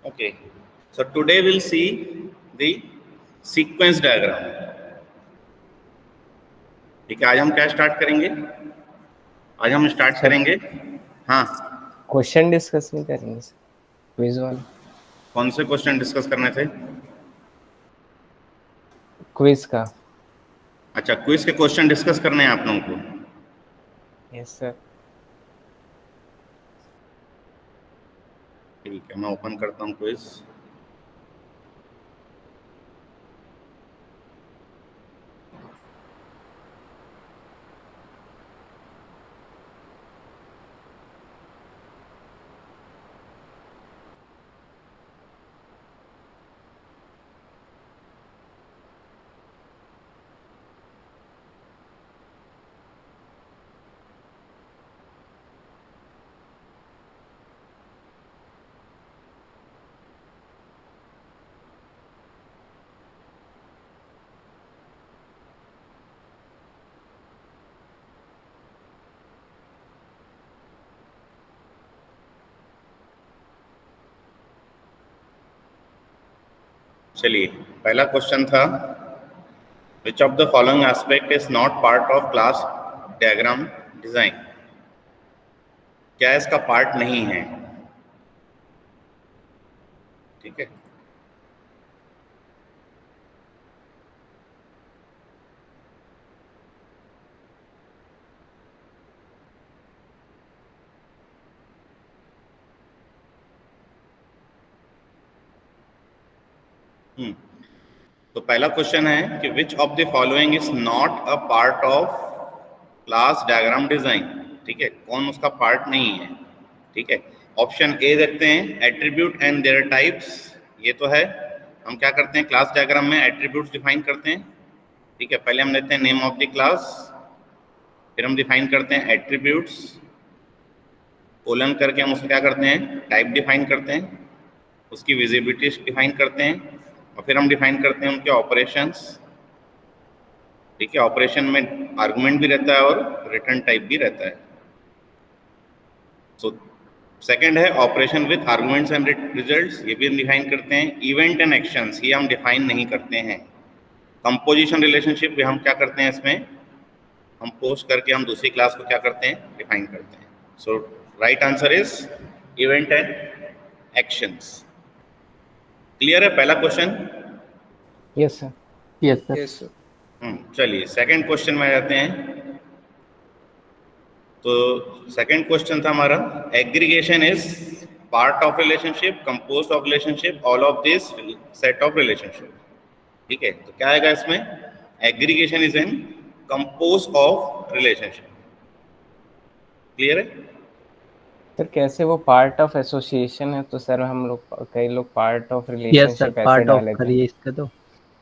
Okay, so today we'll see the sequence diagram. ठीक है, आज हम क्या स्टार्ट करेंगे? आज हम स्टार्ट करेंगे, हाँ, क्वेश्चन डिस्कस नहीं करेंगे सर, क्विज वाला। कौन से क्वेश्चन डिस्कस करने थे? क्विज का। अच्छा, क्विज के क्वेश्चन डिस्कस करने हैं आप लोगों को? Yes sir. ठीक है, मैं ओपन करता हूँ क्विज। चलिए, पहला क्वेश्चन था, which of the following aspect is not part of class diagram design? क्या इसका पार्ट नहीं है? ठीक है, तो पहला क्वेश्चन है कि which of the following is not a part of class diagram design? ठीक है, कौन उसका पार्ट नहीं है? ठीक है, ऑप्शन ए देखते हैं, एट्रीब्यूट एंड देयर टाइप्स। ये तो है, हम क्या करते हैं क्लास डायग्राम में एट्रीब्यूट्स डिफाइन करते हैं। ठीक है, पहले हम लेते हैं नेम ऑफ द क्लास, फिर हम डिफाइन करते हैं एट्रीब्यूट्स, कोलन करके हम उसको क्या करते हैं टाइप डिफाइन करते हैं, उसकी विजिबिलिटी डिफाइन करते हैं, और फिर हम डिफाइन करते हैं उनके ऑपरेशंस। ठीक है, ऑपरेशन में आर्गुमेंट भी रहता है और रिटर्न टाइप भी रहता है। सो सेकंड है operation with arguments and results, ये भी हम डिफाइन करते हैं। इवेंट एंड एक्शंस, ये हम डिफाइन नहीं करते हैं। कंपोजिशन रिलेशनशिप भी हम क्या करते हैं, इसमें हम पोस्ट करके हम दूसरी क्लास को क्या करते हैं डिफाइन करते हैं। So right answer is event and actions. Clear है पहला question? Yes sir. Yes sir. Yes sir. चलिए सेकंड क्वेश्चन में जाते हैं। तो सेकंड क्वेश्चन था हमारा, aggregation is part of relationship, composed of relationship, all of this set of relationship. ठीक है, तो क्या आएगा इसमें? Aggregation is an composed of relationship. Clear है सर? कैसे वो पार्ट ऑफ एसोसिएशन है, तो सर हम लोग कई लोग पार्ट ऑफ रिलेशनशिप ऐसे डाल लेते हैं। इसका तो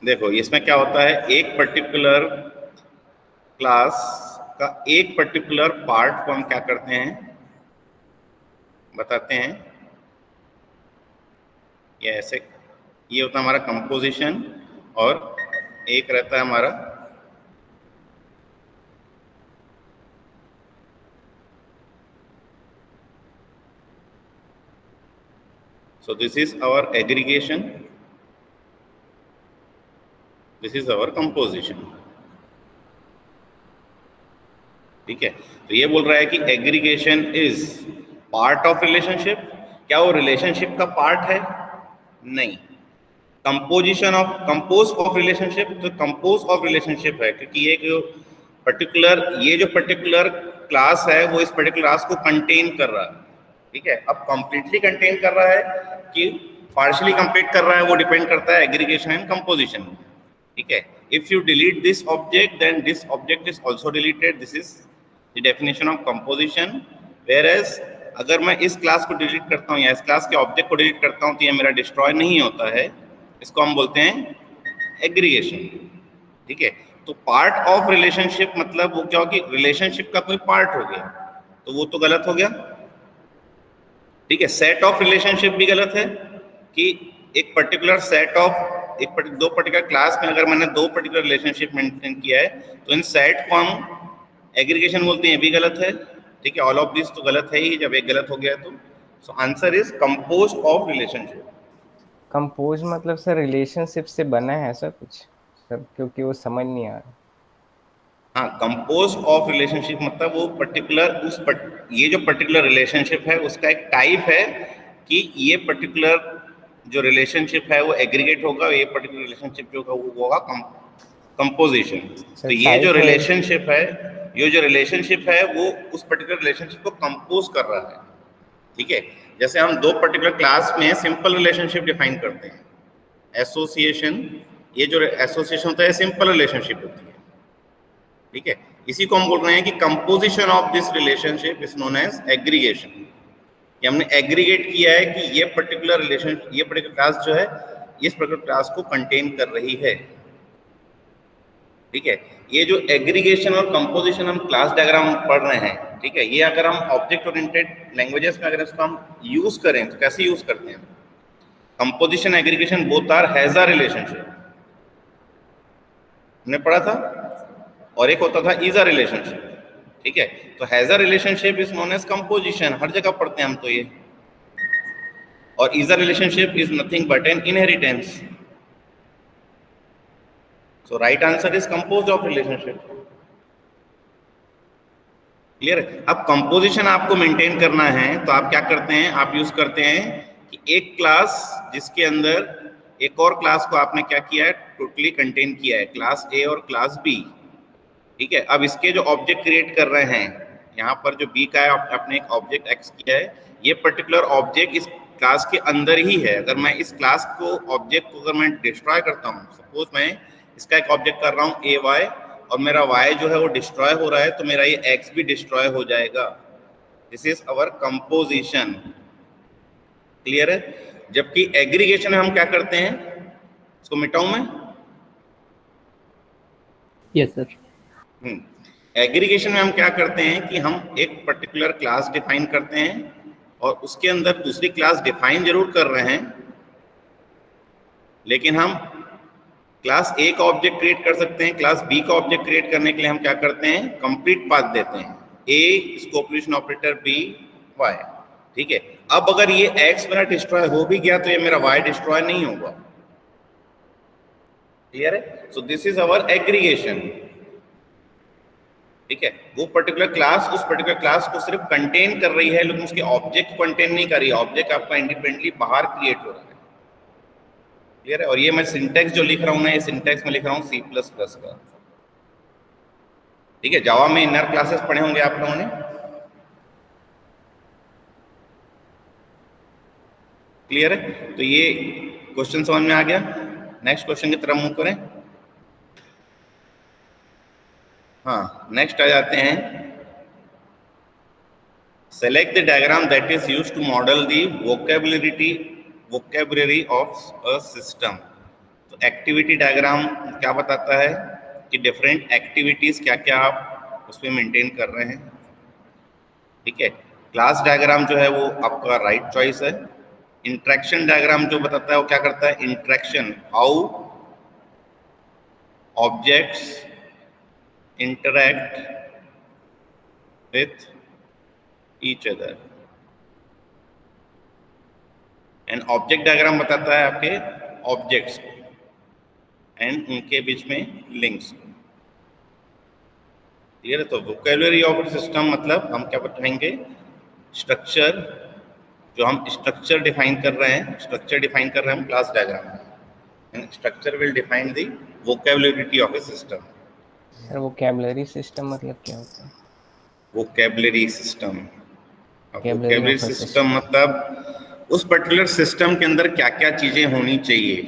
देखो, इसमें क्या होता है, एक पर्टिकुलर क्लास का एक पर्टिकुलर पार्ट को हम क्या करते हैं बताते हैं, ये ऐसे, ये होता है हमारा कंपोजिशन, और एक रहता है हमारा so this is our aggregation, this is our composition। ठीक है, तो ये बोल रहा है कि aggregation is part of relationship. क्या वो रिलेशनशिप का पार्ट है? नहीं। Composition of, compose of relationship, तो कंपोज ऑफ रिलेशनशिप है, क्योंकि ये जो पर्टिकुलर क्लास है वो इस पर्टिकुलर क्लास को कंटेन कर रहा है। ठीक है, अब कंप्लीटली कंटेन कर रहा है कि पार्शियली कंप्लीट कर रहा है, वो डिपेंड करता है एग्रीगेशन एंड कंपोजिशन। ठीक है, if you delete this object then this object is also deleted, this is the definition of composition. Whereas अगर मैं इस क्लास को डिलीट करता हूँ या इस क्लास के ऑब्जेक्ट को डिलीट करता हूँ तो ये मेरा डिस्ट्रॉय नहीं होता है, इसको हम बोलते हैं एग्रीगेशन। ठीक है, तो पार्ट ऑफ रिलेशनशिप मतलब वो क्या हो कि रिलेशनशिप का कोई पार्ट हो गया, तो वो तो गलत हो गया। ठीक है, सेट ऑफ रिलेशनशिप भी गलत है, कि एक पर्टिकुलर सेट ऑफ दो पर्टिकुलर क्लास में अगर मैंने दो पर्टिकुलर रिलेशनशिप मेंटेन किया है तो इन सेट को हम एग्रीगेशन बोलते हैं, भी गलत है। ठीक है, ऑल ऑफ दिस तो गलत है ही, जब एक गलत हो गया तो। So answer is composed of relationship. Compose मतलब सर रिलेशनशिप से बना है ऐसा कुछ सर, क्योंकि वो समझ नहीं आ रहा। हाँ, कंपोज ऑफ रिलेशनशिप मतलब वो पर्टिकुलर ये जो पर्टिकुलर रिलेशनशिप है उसका एक टाइप है कि ये पर्टिकुलर जो रिलेशनशिप है वो एग्रीगेट होगा, ये पर्टिकुलर रिलेशनशिप जो होगा वो होगा कंपोजिशन। तो ये जो रिलेशनशिप है वो उस पर्टिकुलर रिलेशनशिप को कंपोज कर रहा है। ठीक है, जैसे हम दो पर्टिकुलर क्लास में सिंपल रिलेशनशिप डिफाइन करते हैं, एसोसिएशन, ये जो एसोसिएशन होता है सिंपल रिलेशनशिप होती है। ठीक है, इसी को हम बोल रहे हैं कि composition of this relationship is known as aggregation. कि हमने एग्रीगेट किया है कि ये पर्टिकुलर रिलेशन, ये पर्टिकुलर क्लास जो है इस पर्टिकुलर क्लास को कंटेन कर रही है। ठीक है, ये जो एग्रीगेशन और कंपोजिशन हम क्लास डायग्राम पढ़ रहे हैं, ठीक है, ये अगर हम ऑब्जेक्ट ओरिएंटेड लैंग्वेजेस में अगर इसको हम यूज करें तो कैसे यूज करते हैं? Composition aggregation both are has a relationship, हमने पढ़ा था, और एक होता था इज अ रिलेशनशिप। ठीक है, तो has a relationship is known as composition, हर जगह पढ़ते हैं हम तो ये। और is a relationship is nothing but an inheritance. So right answer is compose of relationship. Clear है? अब कंपोजिशन आपको मेंटेन करना है तो आप क्या करते हैं, आप यूज करते हैं कि एक क्लास जिसके अंदर एक और क्लास को आपने क्या किया है, टोटली कंटेन किया है, क्लास ए और क्लास बी। ठीक है, अब इसके जो ऑब्जेक्ट क्रिएट कर रहे हैं, यहाँ पर जो बी का है आपने एक ऑब्जेक्ट एक्स किया है, ये पर्टिकुलर ऑब्जेक्ट इस क्लास के अंदर ही है। अगर मैं इस क्लास को ऑब्जेक्ट को अगर मैं डिस्ट्रॉय करता हूँ, सपोज मैं इसका एक ऑब्जेक्ट कर रहा हूँ ए वाई, और मेरा y जो है वो डिस्ट्रॉय हो रहा है, तो मेरा ये x भी डिस्ट्रॉय हो जाएगा। This is our composition. Clear है? जबकि एग्रीगेशन में हम क्या करते हैं, इसको मिटाऊं मैं? Yes sir. एग्रीगेशन में हम क्या करते हैं कि हम एक पर्टिकुलर क्लास डिफाइन करते हैं और उसके अंदर दूसरी क्लास डिफाइन जरूर कर रहे हैं, लेकिन हम क्लास ए का ऑब्जेक्ट क्रिएट कर सकते हैं, क्लास बी का ऑब्जेक्ट क्रिएट करने के लिए हम क्या करते हैं, कंप्लीट पाथ देते हैं, ए स्कोपलेशन ऑपरेटर बी वाई। ठीक है, अब अगर ये एक्स मेरा डिस्ट्रॉय हो भी गया तो ये मेरा वाई डिस्ट्रॉय नहीं होगा। क्लियर है? So this is our aggregation. ठीक है, वो पर्टिकुलर क्लास उस पर्टिकुलर क्लास को सिर्फ कंटेन कर रही है, लेकिन उसके ऑब्जेक्ट को कंटेन नहीं कर रही है, ऑब्जेक्ट आपका इंडिपेंडेंटली बाहर क्रिएट हो रहा है। क्लियर है? और ये मैं सिंटैक्स जो लिख रहा हूं ना, ये सिंटैक्स में लिख रहा हूं C++ का। ठीक है, जावा में इनर क्लासेस पढ़े होंगे आप लोगों ने। क्लियर है? तो ये क्वेश्चन समझ में आ गया। नेक्स्ट क्वेश्चन की तरफ मूव करें। हाँ, नेक्स्ट आ जाते हैं, select the diagram that is used to model the vocabulary of a system. तो एक्टिविटी डायग्राम क्या बताता है कि डिफरेंट एक्टिविटीज क्या क्या आप उसमें मेंटेन कर रहे हैं। ठीक है, क्लास डायग्राम जो है वो आपका राइट चॉइस है। इंटरेक्शन डायग्राम जो बताता है वो क्या करता है, interaction, how objects interact with each other. And object diagram बताता है आपके ऑब्जेक्ट्स को एंड उनके बीच में लिंक्स को। क्लियर है? तो वोकैबुलरी ऑफ सिस्टम मतलब हम क्या बताएंगे, स्ट्रक्चर, जो हम स्ट्रक्चर डिफाइन कर रहे हैं, स्ट्रक्चर डिफाइन कर रहे हैं हम क्लास डायग्राम में। Structure will define the vocabulary of A system. Sir vocabulary system मतलब क्या होता है? वोकैबुलरी सिस्टम, वोकैबुलरी सिस्टम मतलब उस पर्टिकुलर सिस्टम के अंदर क्या क्या चीजें होनी चाहिए।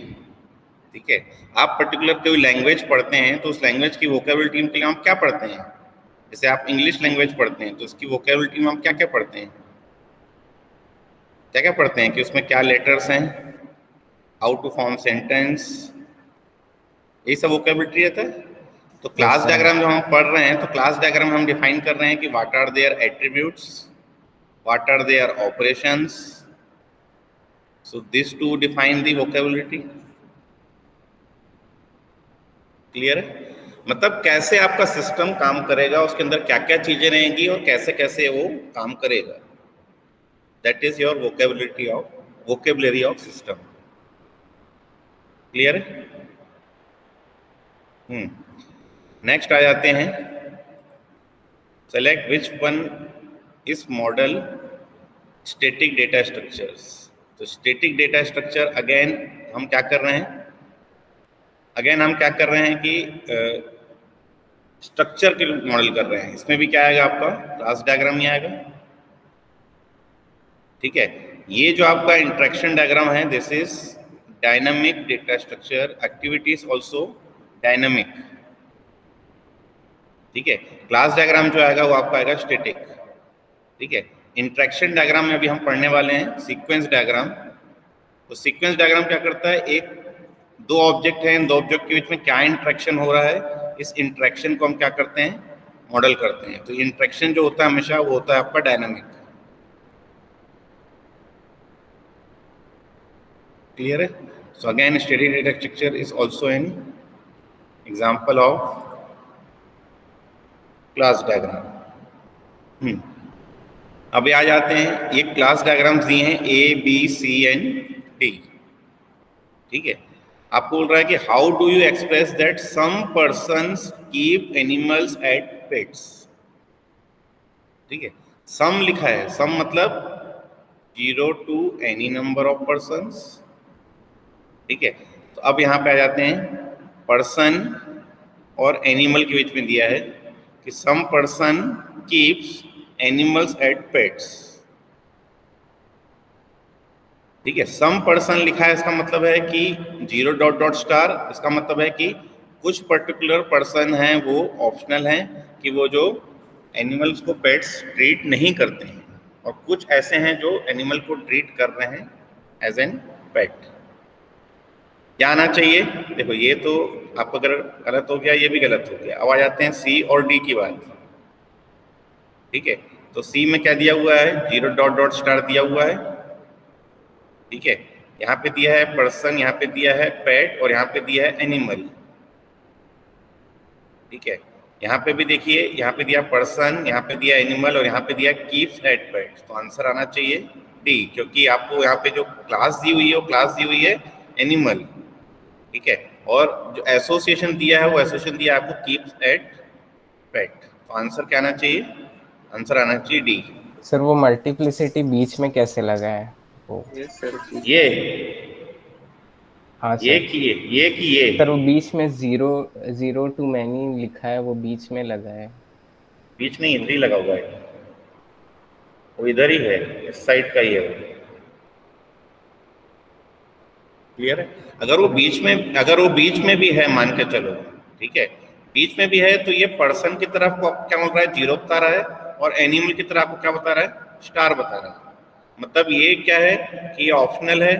ठीक है, आप पर्टिकुलर कोई लैंग्वेज पढ़ते हैं तो उस लैंग्वेज की वोकैबुलरी के लिए हम क्या पढ़ते हैं, जैसे आप इंग्लिश लैंग्वेज पढ़ते हैं तो उसकी वोकैबुलरी में हम क्या क्या पढ़ते हैं, क्या क्या पढ़ते हैं कि उसमें क्या लेटर्स हैं, हाउ टू फॉर्म सेंटेंस, ये सब वोकैबुलरी रहता है। तो क्लास डायग्राम जो हम पढ़ रहे हैं, तो क्लास डायग्राम हम डिफाइन कर रहे हैं कि what are their attributes, what are their operations, so this to define the vocabulary. Clear है? मतलब कैसे आपका सिस्टम काम करेगा, उसके अंदर क्या क्या चीजें रहेंगी और कैसे कैसे वो काम करेगा, that is your vocabulary of system. Clear है? नेक्स्ट आ जाते हैं, सेलेक्ट विच वन इस मॉडल स्टैटिक डेटा स्ट्रक्चर्स। तो स्टैटिक डेटा स्ट्रक्चर अगेन हम क्या कर रहे हैं, कि स्ट्रक्चर के मॉडल कर रहे हैं। इसमें भी क्या आएगा आपका क्लास डायग्राम ही आएगा। ठीक है, ये जो आपका इंटरेक्शन डायग्राम है, this is dynamic data structure, activities also dynamic. ठीक है, क्लास डायग्राम जो आएगा वो आपका आएगा स्टैटिक। ठीक है, इंटरेक्शन डायग्राम में अभी हम पढ़ने वाले हैं सीक्वेंस डायग्राम। तो सीक्वेंस डायग्राम क्या करता है, एक दो ऑब्जेक्ट हैं, इन दो ऑब्जेक्ट के बीच में क्या इंटरेक्शन हो रहा है, इस इंटरेक्शन को हम क्या करते हैं, मॉडल करते हैं। तो इंटरेक्शन जो होता है हमेशा वो होता है आपका डायनामिक। क्लियर है? So again static data structure is also an example of class diagram. अभी आ जाते हैं, ये क्लास डायग्राम्स दिए हैं A B C and D. ठीक है, आपको बोल रहा है कि how do you express that some persons keep animals at pets. ठीक है, सम लिखा है, सम मतलब 0 to any number of persons। ठीक है, तो अब यहाँ पे आ जाते हैं, पर्सन और एनिमल के बीच में दिया है कि some person keeps animals at pets. ठीक है, सम पर्सन लिखा है, इसका मतलब है कि 0 डॉट डॉट स्टार, इसका मतलब है कि कुछ पर्टिकुलर पर्सन हैं वो ऑप्शनल हैं कि वो जो एनिमल्स को पेट्स ट्रीट नहीं करते हैं, और कुछ ऐसे हैं जो एनिमल को ट्रीट कर रहे हैं एज एन पेट। क्या आना चाहिए? देखो ये तो आपको अगर गलत हो गया, ये भी गलत हो गया। अब आ जाते हैं सी और डी की बात। ठीक है, तो सी में क्या दिया हुआ है, 0 डॉट डॉट स्टार दिया हुआ है। ठीक है, यहाँ पे दिया है पर्सन, यहाँ पे दिया है पेट, और यहाँ पे दिया है एनिमल। ठीक है, यहाँ पे भी देखिए, यहाँ पे दिया पर्सन, यहाँ पे दिया एनिमल, और यहाँ पे दिया कीप्स एट पेट्स। तो आंसर आना चाहिए डी, क्योंकि आपको यहाँ पे जो क्लास दी हुई है वो क्लास दी हुई है एनिमल। ठीक है, और जो एसोसिएशन दिया है वो एसोसिएशन दिया है आपको कीप्स एट पेट। तो आंसर क्या आना चाहिए? आंसर आना चाहिए डी। सर वो मल्टीप्लिसिटी बीच में कैसे लगा है वो? ये हाँ सर, ये सर वो बीच में 0 to many लिखा है, वो बीच में लगा है। बीच में इधर ही लगा हुआ है, वो इधर ही है, इस साइड का ही है वो। क्लियर है? अगर वो बीच में भी है, मान के चलो, ठीक है, बीच में भी है, तो ये पर्सन की तरफ को क्या बोल रहा है, 0 बता रहा है, और एनिमल की तरफ आपको क्या बता रहा है, स्टार बता रहा है। मतलब ये क्या है कि ये ऑप्शनल है।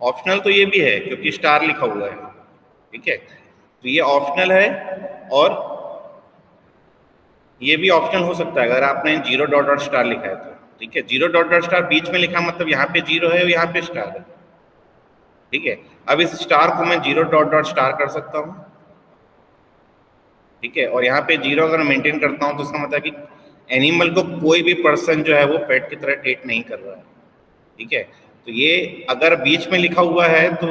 ऑप्शनल तो ये भी है क्योंकि स्टार लिखा हुआ है। ठीक है, तो ये ऑप्शनल है, और ये भी ऑप्शनल हो सकता है अगर आपने 0 डॉट डॉट स्टार लिखा है तो। ठीक है, 0 डॉट डॉट स्टार बीच में लिखा, मतलब यहाँ पे 0 है और यहाँ पे स्टार है। ठीक है, अब इस स्टार को मैं 0 डॉट डॉट स्टार कर सकता हूँ। ठीक है, और यहाँ पे 0 अगर मेंटेन करता हूँ तो इसका मतलब कि एनिमल को कोई भी पर्सन जो है वो पेट की तरह ट्रीट नहीं कर रहा है। ठीक है, तो ये अगर बीच में लिखा हुआ है तो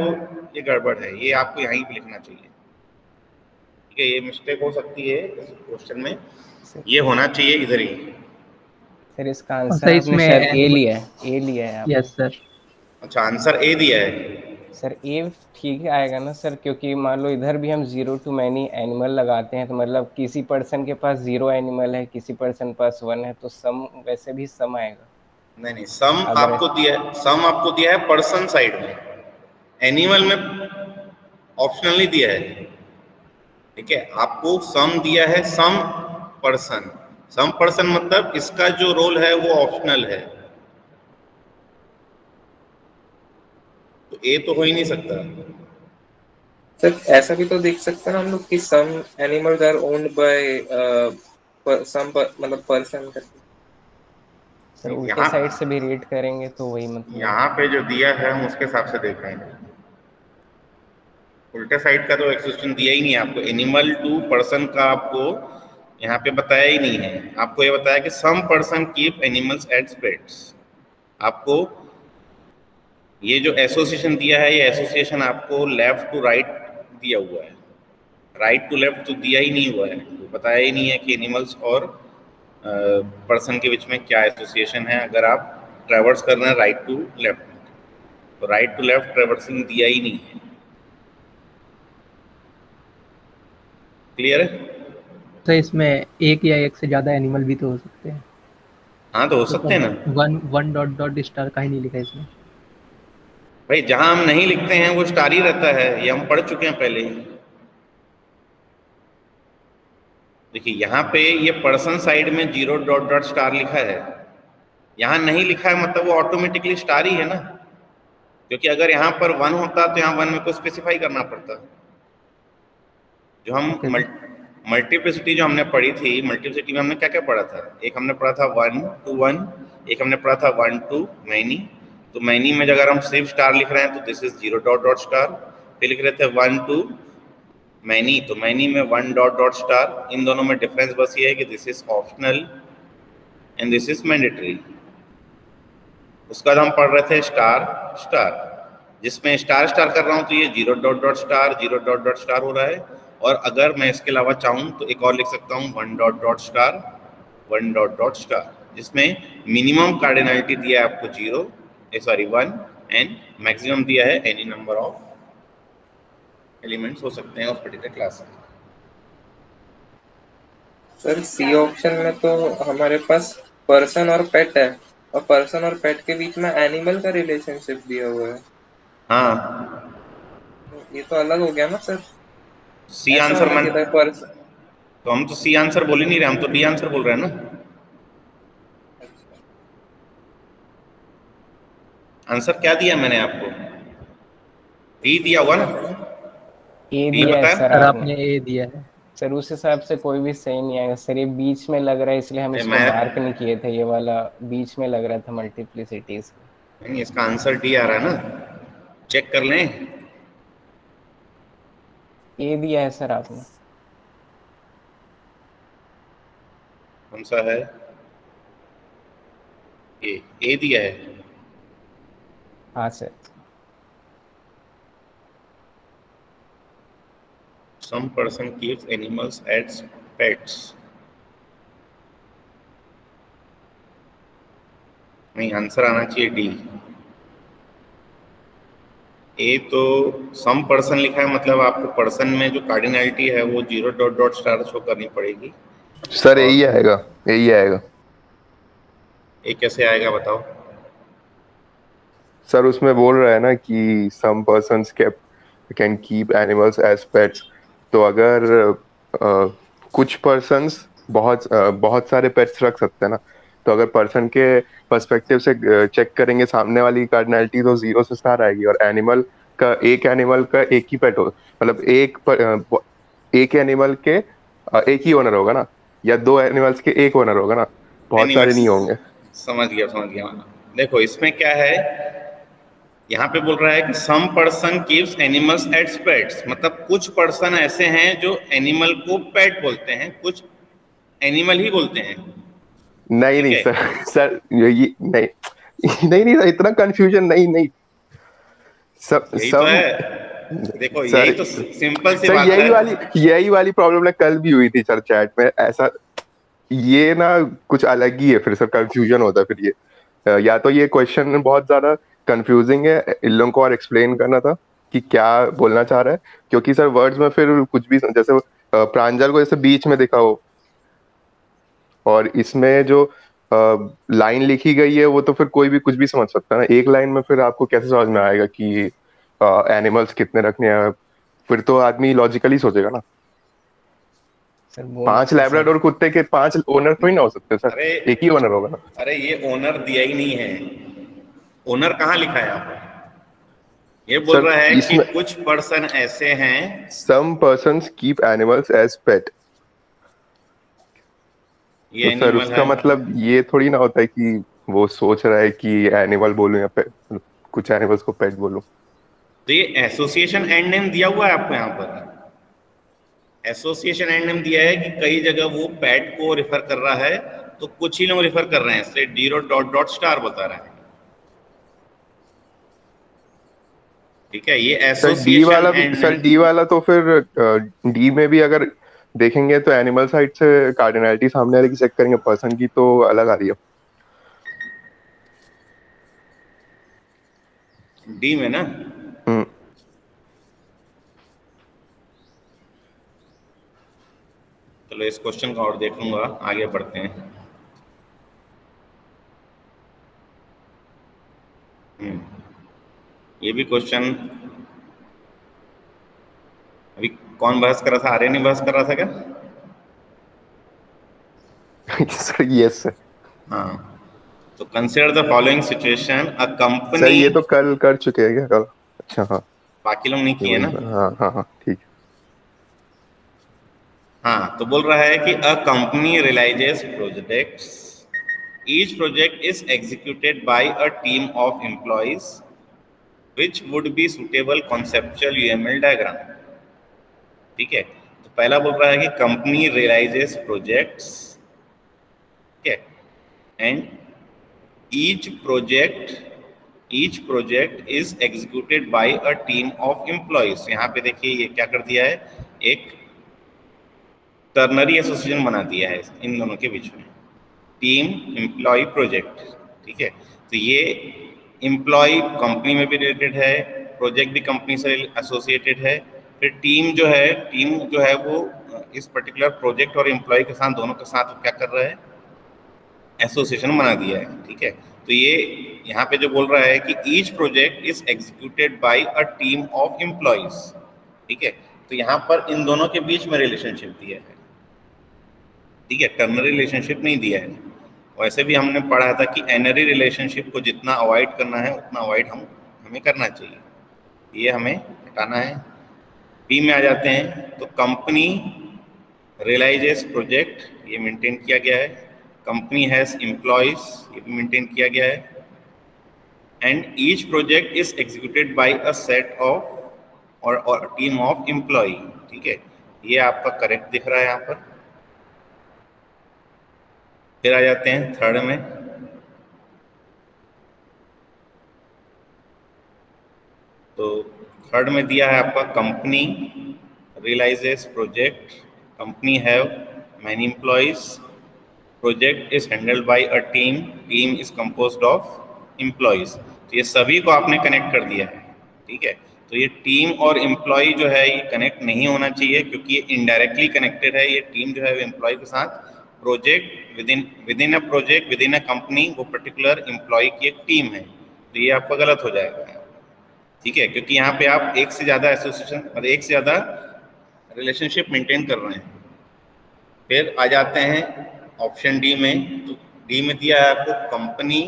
ये गड़बड़ है, ये आपको यहीं पे लिखना चाहिए। ठीक है, ये मिस्टेक हो सकती है इस क्वेश्चन में, ये होना चाहिए इधर ही। सर इसका आंसर आपने शायद ए लिया है। Yes sir. अच्छा, आंसर ए दिया है सर। ए ठीक आएगा ना सर, क्योंकि मान लो इधर भी हम 0 to many एनिमल लगाते हैं, तो मतलब किसी पर्सन के पास 0 एनिमल है, किसी पर्सन पास 1 है, तो सम वैसे भी सम आएगा। नहीं, सम आपको दिया है पर्सन साइड में, एनिमल में ऑप्शनली दिया है। ठीक है, आपको सम दिया है सम पर्सन मतलब इसका जो रोल है वो ऑप्शनल है, तो ए तो हो ही नहीं सकता। सर ऐसा भी तो देख सकते हैं हम लोग कि some animals are owned by some मतलब पर्सन करके। सर उल्टे साइड से भी रीड करेंगे तो वही मतलब यहाँ पे जो दिया है हम उसके हिसाब से देख रहे हैं। उल्टे साइड का तो एक्सटेंशन दिया ही नहीं है आपको, एनिमल टू पर्सन का आपको यहाँ पे बताया ही नहीं है। आपको ये बताया कि some person keep animals as pets. आपको ये जो एसोसिएशन दिया है, ये एसोसिएशन आपको लेफ्ट टू राइट दिया हुआ है, राइट टू लेफ्ट तो दिया ही नहीं हुआ है, तो बताया ही नहीं है कि एनिमल्स और पर्सन के बीच में क्या एसोसिएशन है अगर आप ट्रैवर्स कर रहे हैं राइट टू लेफ्ट, तो राइट टू लेफ्ट ट्रैवर्सिंग दिया ही नहीं है। क्लियर है? तो इसमें एक या एक से ज्यादा एनिमल भी तो हो सकते हैं। हाँ तो हो सकते हैं ना। वन डॉट डॉट स्टार का ही नहीं लिखा इसमें भाई जहां हम नहीं लिखते हैं वो स्टार ही रहता है, ये हम पढ़ चुके हैं पहले ही। देखिए यहाँ पे ये पर्सन साइड में 0 डॉट डॉट स्टार लिखा है, यहाँ नहीं लिखा है मतलब वो ऑटोमेटिकली स्टार ही है ना, क्योंकि अगर यहाँ पर 1 होता तो यहाँ 1 में को स्पेसिफाई करना पड़ता। जो हम मल्टीप्लिसिटी जो हमने पढ़ी थी, मल्टीप्लिसिटी में हमने क्या क्या पढ़ा था, एक हमने पढ़ा था 1 to 1, एक हमने पढ़ा था 1 to many। तो मैनी में अगर हम सिर्फ स्टार लिख रहे हैं तो this is 0 dot dot star, फिर लिख रहे थे 1 to मैनी, तो मैनी में 1 डॉट डॉट स्टार। इन दोनों में डिफरेंस बस ये है कि this is optional and this is mandatory. उसका हम पढ़ रहे थे स्टार स्टार, जिसमें स्टार स्टार कर रहा हूँ तो ये 0 dot dot star 0 dot dot star हो रहा है, और अगर मैं इसके अलावा चाहूँ तो एक और लिख सकता हूँ 1 dot dot star 1 dot dot star, जिसमें मिनिमम कार्डिनलिटी दिया है आपको 1 एंड मैक्सिमम दिया है एनी नंबर ऑफ एलिमेंट्स हो सकते हैं उस पर्टिकुलर क्लास में। सर सी ऑप्शन में तो हमारे पास पर्सन और पेट है, और पर्सन और पेट के बीच में एनिमल का रिलेशनशिप दिया हुआ है। हाँ ये तो अलग हो गया ना सर। सी आंसर मन, तो हम तो सी आंसर बोल ही नहीं रहे, हम तो डी आंसर बोल रहे हैं ना। आंसर क्या दिया मैंने आपको? डी दिया हुआ ना, ए दिया है सर आपने ए दिया है सर, उस हिसाब से कोई भी सही नहीं आएगा सर, ये बीच में लग रहा है इसलिए हम इसको मार्क नहीं किए थे, ये वाला बीच में लग रहा था मल्टीप्लिसिटीज। नहीं इसका आंसर डी आ रहा है ना, चेक कर लें। ए दिया है सर आपने। कौन सा है? ए दिया है। हाँ sir. Some person keeps animals as pets। नहीं आंसर आना चाहिए डी। ए तो सम पर्सन लिखा है, मतलब आपको पर्सन में जो कार्डिनलिटी है वो 0 डॉट डॉट स्टार शो करनी पड़ेगी। सर यही आएगा, यही आएगा। ए कैसे आएगा बताओ? सर उसमें बोल रहा है ना कि some persons can keep animals as pets, तो अगर कुछ पर्सन्स बहुत सारे पेट्स रख सकते हैं ना, तो अगर पर्सन के पर्सपेक्टिव से चेक करेंगे सामने वाली कार्डिनलिटी तो 0 से स्टार आएगी, और एनिमल का एक ही पेट हो, मतलब एक एनिमल के एक ही ओनर होगा ना, या 2 एनिमल्स के एक ओनर होगा ना, बहुत सारे नहीं होंगे। समझ गया। देखो इसमें क्या है, यहाँ पे बोल रहा है कि some person keeps animals as pets, मतलब कुछ पर्सन ऐसे हैं जो एनिमल को पेट बोलते हैं, कुछ एनिमल ही बोलते हैं। नहीं सर ये नहीं सर, इतना कंफ्यूजन नहीं सब तो है। देखो यही तो सिंपल सी बात है। यही वाली प्रॉब्लम ना कल भी हुई थी सर चैट में, ऐसा ये ना कुछ अलग ही है फिर सर, कंफ्यूजन होता है फिर ये, या तो ये क्वेश्चन बहुत ज्यादा कंफ्यूजिंग है, इन लोगों को और एक्सप्लेन करना था कि क्या बोलना चाह रहा है, क्योंकि सर वर्ड्स में फिर कुछ भी, जैसे प्रांजल को जैसे बीच में दिखा हो, और इसमें जो लाइन लिखी गई है वो तो फिर कोई भी कुछ भी समझ सकता है ना, एक लाइन में फिर आपको कैसे समझ में आएगा कि एनिमल्स कितने रखने हैं, फिर तो आदमी लॉजिकली सोचेगा ना। 5 लैब्राडोर कुत्ते के 5 ओनर तो ही ना हो सकते सर, एक ही ओनर होगा ना। अरे ये ओनर दिया ही नहीं है, ओनर कहाँ लिखा है यहाँ पर? ये बोल रहा है कि कुछ पर्सन ऐसे हैं, some persons keep animals as pet. ये तो सर उसका मतलब ये थोड़ी ना होता है कि वो सोच रहा है कि एनिमल बोलूं या पेट, कुछ एनिमल्स को पेट बोलूं। तो ये एसोसिएशन एंड नेम दिया हुआ है आपको यहाँ पर, एसोसिएशन एंड नेम दिया है कि कई जगह वो पेट को रिफर कर रहा है, तो कुछ ही लोग रिफर कर रहे हैं, इसलिए 0 डॉट डॉट स्टार बता रहे हैं। ठीक है, ये सर डी वाला भी, एसोसिएशन सर डी वाला तो फिर डी में भी अगर देखेंगे तो एनिमल साइड से कार्डिनैलिटी सामने आ रही, चेक करेंगे पर्सन की तो अलग आ रही है। डी में ना, चलो इस क्वेश्चन का और देख लूंगा, आगे बढ़ते हैं। ये भी क्वेश्चन अभी कौन बहस कर रहा था, आर्य ने बहस कर रहा था क्या? Sir yes sir. हाँ, तो consider the following situation, a company. Sir ये तो कल कर चुके हैं क्या कल? अच्छा हाँ, बाकी लोग नहीं किए ना? हाँ हाँ हाँ ठीक है। हाँ, तो बोल रहा है कि a company realises projects, each project is executed by a team of employees which would be suitable conceptual UML diagram। ठीक है, तो पहला बोल रहा है कि कंपनी रियलाइजेस प्रोजेक्ट्स, ठीक है, and each project is executed by a team of employees. यहाँ पे देखिए ये क्या कर दिया है, एक टर्नरी एसोसिएशन बना दिया है इन दोनों के बीच में, टीम एम्प्लॉय प्रोजेक्ट। ठीक है, तो ये एम्प्लॉय कंपनी में भी रिलेटेड है, प्रोजेक्ट भी कंपनी से एसोसिएटेड है, फिर टीम जो है वो इस पर्टिकुलर प्रोजेक्ट और एम्प्लॉय के साथ, दोनों के साथ क्या कर रहा है, एसोसिएशन बना दिया है। ठीक है, तो ये यहाँ पे जो बोल रहा है कि each project is executed by a team of employees. ठीक है, तो यहाँ पर इन दोनों के बीच में रिलेशनशिप दिया है। ठीक है, टर्नरी रिलेशनशिप नहीं दिया है। वैसे भी हमने पढ़ा था कि एनरी रिलेशनशिप को जितना अवॉइड करना है उतना अवॉइड हमें करना चाहिए, ये हमें हटाना है। बी में आ जाते हैं, तो कंपनी रियलाइजेस प्रोजेक्ट, ये मेंटेन किया गया है, कंपनी हैज एम्प्लॉइज, ये भी मेंटेन किया गया है, and each project is executed by a set of और टीम ऑफ एम्प्लॉय। ठीक है, ये आपका करेक्ट दिख रहा है यहाँ पर। फिर आ जाते हैं थर्ड में, तो थर्ड में दिया है आपका company realises project, company have many employees, project is handled by a team, team is composed of employees. तो ये सभी को आपने कनेक्ट कर दिया है। ठीक है, तो ये टीम और एम्प्लॉय जो है ये कनेक्ट नहीं होना चाहिए, क्योंकि ये इनडायरेक्टली कनेक्टेड है। ये टीम जो है एम्प्लॉय के साथ, project with in a project with in a company, वो पर्टिकुलर एम्प्लॉय की एक टीम है, तो ये आपका गलत हो जाएगा। ठीक है, क्योंकि यहाँ पे आप एक से ज़्यादा एसोसिएशन और एक से ज़्यादा रिलेशनशिप मेंटेन कर रहे हैं। फिर आ जाते हैं ऑप्शन डी में, तो डी में दिया है आपको कंपनी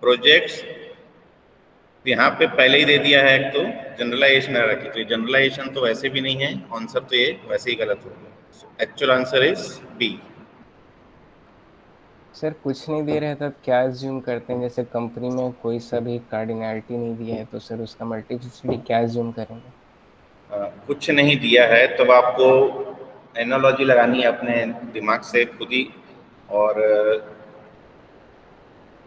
प्रोजेक्ट्स, तो यहाँ पे पहले ही दे दिया है एक तो जनरलाइजेशन आ रखी, तो ये जनरलाइजेशन तो वैसे भी नहीं है आंसर, तो ये वैसे ही गलत हो गया। Actual answer is B. Sir कुछ नहीं दे रहे तब क्या एज्यूम करते हैं, जैसे कंपनी में कोई सा भी कार्डिनैलिटी नहीं दिया है तो सर उसका मल्टीप्लिसिटी क्या एज्यूम करेंगे? कुछ नहीं दिया है तब आपको एनालॉजी लगानी है अपने दिमाग से खुद ही, और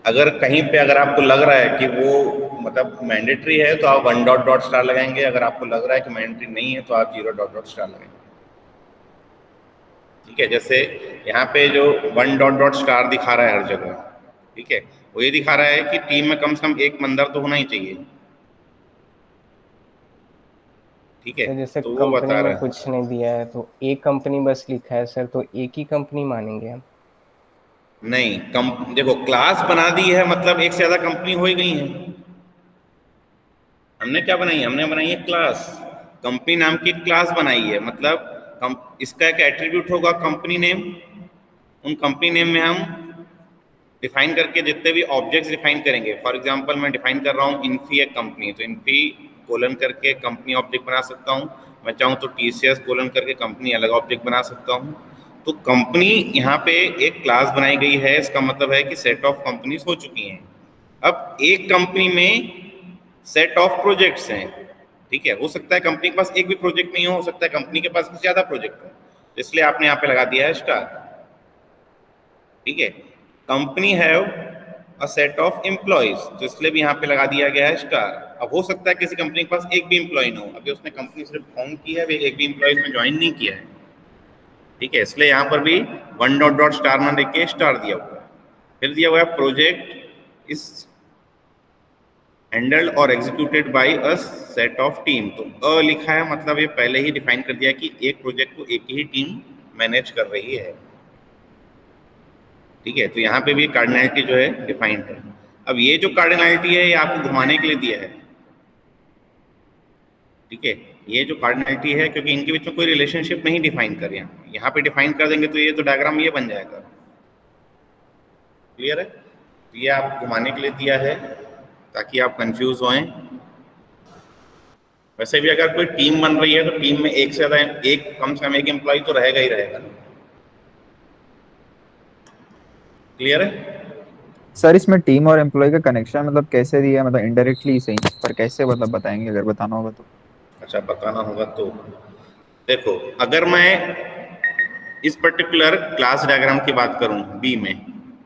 अगर कहीं पे अगर आपको लग रहा है कि वो मतलब मैंडेटरी है तो आप 1 डॉट डॉट स्टार लगाएंगे, अगर आपको लग रहा है कि मैंडेटरी नहीं है तो आप 0 डॉट डॉट स्टार लगाएंगे। ठीक है, जैसे यहाँ पे जो 1 डॉट डॉट स्टार दिखा रहा है हर जगह, ठीक है, वो ये दिखा रहा है कि टीम में कम से कम एक मंदर तो होना ही चाहिए। ठीक है, जैसे तो वो कंपनी बता रहा में है। कुछ नहीं दिया है तो एक कंपनी बस लिखा है सर, तो एक ही कंपनी मानेंगे हम? नहीं, देखो क्लास बना दी है मतलब एक से ज्यादा कंपनी हो ही गई है। हमने क्या बनाई है, हमने बनाई है क्लास, कंपनी नाम की क्लास बनाई है, मतलब इसका एक एट्रीब्यूट होगा कंपनी नेम, उन कंपनी नेम में हम डिफाइन करके जितने भी ऑब्जेक्ट्स डिफाइन करेंगे, फॉर एग्जांपल मैं डिफाइन कर रहा हूँ इन्फी एक कंपनी, तो इन्फी कोलन करके कंपनी ऑब्जेक्ट बना सकता हूँ। मैं चाहूँ तो टीसीएस कोलन करके कंपनी अलग ऑब्जेक्ट बना सकता हूँ। तो कंपनी यहाँ पे एक क्लास बनाई गई है, इसका मतलब है कि सेट ऑफ कंपनीज हो चुकी हैं। अब एक कंपनी में सेट ऑफ प्रोजेक्ट्स हैं। ठीक है, हो सकता है कंपनी के पास एक भी प्रोजेक्ट नहीं हो सकता है कंपनी के पास ज्यादा प्रोजेक्ट हो, इसलिए आपने यहाँ पे लगा दिया है स्टार। ठीक है, company have a set of employees, तो इसलिए भी यहाँ पे लगा दिया गया है स्टार। अब हो सकता है किसी कंपनी के पास एक भी एम्प्लॉय ना हो, अभी उसने कंपनी सिर्फ फॉर्म की है, एक भी एम्प्लॉय में ज्वाइन नहीं किया है, ठीक है, इसलिए यहाँ पर भी वन डॉट डॉट स्टार ना देके स्टार दिया हुआ है। फिर दिया हुआ है प्रोजेक्ट इज हैंडल्ड और executed by a set of team, तो अ लिखा है मतलब ये पहले ही डिफाइन कर दिया कि एक प्रोजेक्ट को एक ही टीम मैनेज कर रही है, ठीक है। तो यहाँ पे भी कार्डिनलिटी जो है डिफाइंड है। अब ये जो कार्डिनलिटी है ये आपको घुमाने के लिए दिया है, ठीक है, ये जो कार्डिनलिटी है क्योंकि इनके बीच में कोई रिलेशनशिप नहीं डिफाइन कर, यहाँ पे डिफाइन कर देंगे तो ये तो डायग्राम ये बन जाएगा, क्लियर है। तो ये आप घुमाने के लिए दिया है ताकि आप कंफ्यूज होएं। वैसे भी अगर कोई टीम बन रही है तो टीम में एक से ज्यादा कम से कम एक एम्प्लॉय तो रहेगा ही रहेगा, क्लियर है। सर इसमें टीम और एम्प्लॉय का कनेक्शन मतलब कैसे दिया, मतलब इनडायरेक्टली सही, पर कैसे मतलब बताएंगे अगर बताना होगा तो। अच्छा बताना होगा तो देखो, अगर मैं इस पर्टिकुलर क्लास डायग्राम की बात करूं बी में,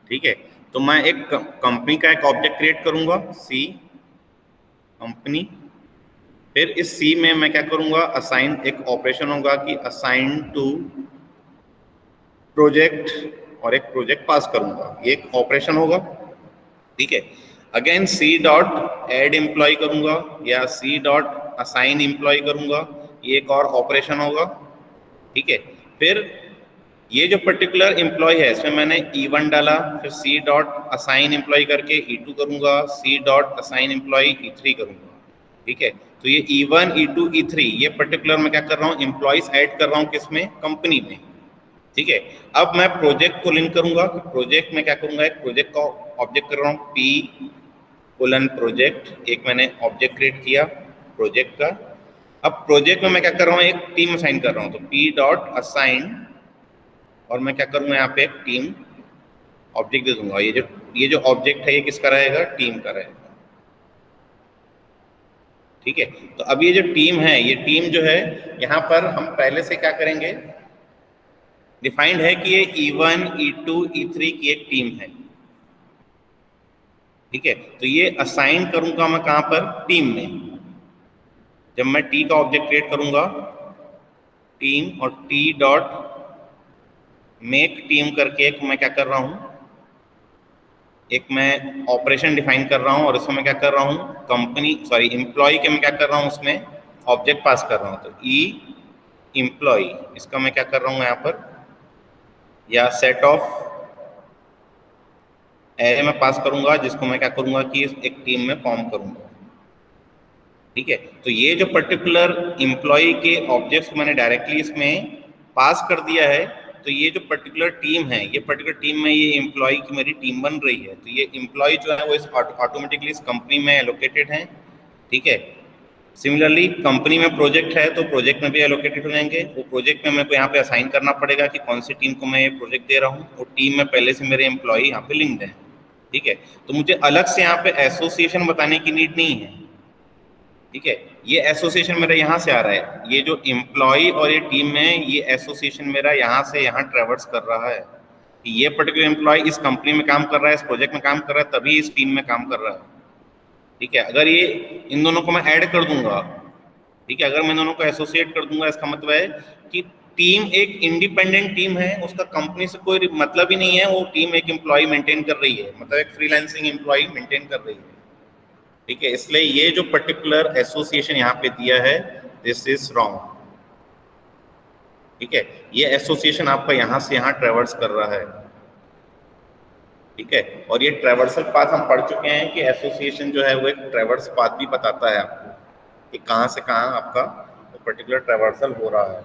ठीक है, तो मैं एक कंपनी का एक ऑब्जेक्ट क्रिएट करूंगा सी कंपनी, फिर इस सी में मैं क्या करूंगा, असाइन एक ऑपरेशन होगा कि असाइन टू प्रोजेक्ट और एक प्रोजेक्ट पास करूंगा, ये एक ऑपरेशन होगा, ठीक है। Again C dot add employee करूंगा या सी डॉट असाइन एम्प्लॉय करूंगा, ये एक और ऑपरेशन होगा, ठीक है। फिर ये जो पर्टिकुलर एम्प्लॉय है इसमें मैंने E1 डाला, फिर सी डॉट असाइन एम्प्लॉय करके E2 करूंगा, C dot assign employ E3 करूंगा, ठीक है। तो ये E1 E2 E3 ये पर्टिकुलर मैं क्या कर रहा हूँ, एम्प्लॉयज ऐड कर रहा हूँ किसमें, कंपनी में, ठीक है। अब मैं प्रोजेक्ट को लिंक करूंगा, प्रोजेक्ट में क्या करूंगा, एक प्रोजेक्ट का ऑब्जेक्ट कर रहा हूँ P प्रोजेक्ट, एक मैंने ऑब्जेक्ट क्रिएट किया प्रोजेक्ट का। अब प्रोजेक्ट में मैं क्या कर रहा हूँ, एक टीम असाइन कर रहा हूँ, तो P डॉट असाइन और मैं क्या करूँगा यहाँ पे एक टीम ऑब्जेक्ट दे दूंगा। ये जो ऑब्जेक्ट है ये किसका रहेगा, टीम का रहेगा, ठीक है। तो अब ये जो टीम है, ये टीम जो है यहाँ पर हम पहले से क्या करेंगे, डिफाइंड है कि ये E1 E2 E3 की एक टीम है, ठीक है। तो ये असाइन करूंगा मैं कहाँ पर, टीम में। जब मैं टी का ऑब्जेक्ट क्रिएट करूंगा टीम और टी डॉट मेक टीम करके एक मैं क्या कर रहा हूं, एक मैं ऑपरेशन डिफाइन कर रहा हूं और इसमें मैं क्या कर रहा हूं, कंपनी सॉरी एम्प्लॉय के मैं क्या कर रहा हूं, उसमें ऑब्जेक्ट पास कर रहा हूं। तो ई एम्प्लॉय इसका मैं क्या कर रहा हूं यहाँ पर, या सेट ऑफ एरे में पास करूंगा जिसको मैं क्या करूंगा कि एक टीम में फॉर्म करूंगा, ठीक है। तो ये जो पर्टिकुलर एम्प्लॉय के ऑब्जेक्ट्स मैंने डायरेक्टली इसमें पास कर दिया है, तो ये जो पर्टिकुलर टीम है, ये पर्टिकुलर टीम में ये एम्प्लॉय की मेरी टीम बन रही है, तो ये एम्प्लॉय जो है वो इस ऑटोमेटिकली इस कंपनी में एलोकेटेड है, ठीक है। सिमिलरली कंपनी में प्रोजेक्ट है तो प्रोजेक्ट में भी एलोकेटेड हो जाएंगे, वो प्रोजेक्ट में मेरे को यहाँ पे असाइन करना पड़ेगा कि कौन सी टीम को मैं ये प्रोजेक्ट दे रहा हूँ, और टीम में पहले से मेरे एम्प्लॉय यहाँ पे लिंक्ड है, ठीक है। तो मुझे अलग से यहाँ पे एसोसिएशन बताने की नीड नहीं है, ठीक है। ये एसोसिएशन मेरा यहाँ से आ रहा है, ये जो एम्प्लॉय और ये टीम में ये एसोसिएशन मेरा यहाँ से यहाँ ट्रेवर्स कर रहा है कि ये पर्टिकुलर एम्प्लॉय इस कंपनी में काम कर रहा है, इस प्रोजेक्ट में काम कर रहा है, तभी इस टीम में काम कर रहा है, ठीक है। अगर ये इन दोनों को मैं ऐड कर दूंगा, ठीक है, अगर मैं दोनों को एसोसिएट कर दूंगा, इसका मतलब है कि टीम एक इंडिपेंडेंट टीम है, उसका कंपनी से कोई मतलब ही नहीं है, वो टीम एक एम्प्लॉय मेंटेन कर रही है, मतलब एक फ्रीलांसिंग एम्प्लॉय मेंटेन कर रही है, ठीक है। इसलिए ये जो पर्टिकुलर एसोसिएशन यहाँ पे दिया है दिस इज रॉन्ग, ठीक है। ये एसोसिएशन आपका यहाँ से यहाँ ट्रेवर्स कर रहा है, ठीक है। और ये ट्रेवर्सल पाथ हम पढ़ चुके हैं कि एसोसिएशन जो है वो एक ट्रेवर्स पाथ भी बताता है आपको कि कहाँ से कहाँ आपका वो पर्टिकुलर ट्रेवर्सल हो रहा है।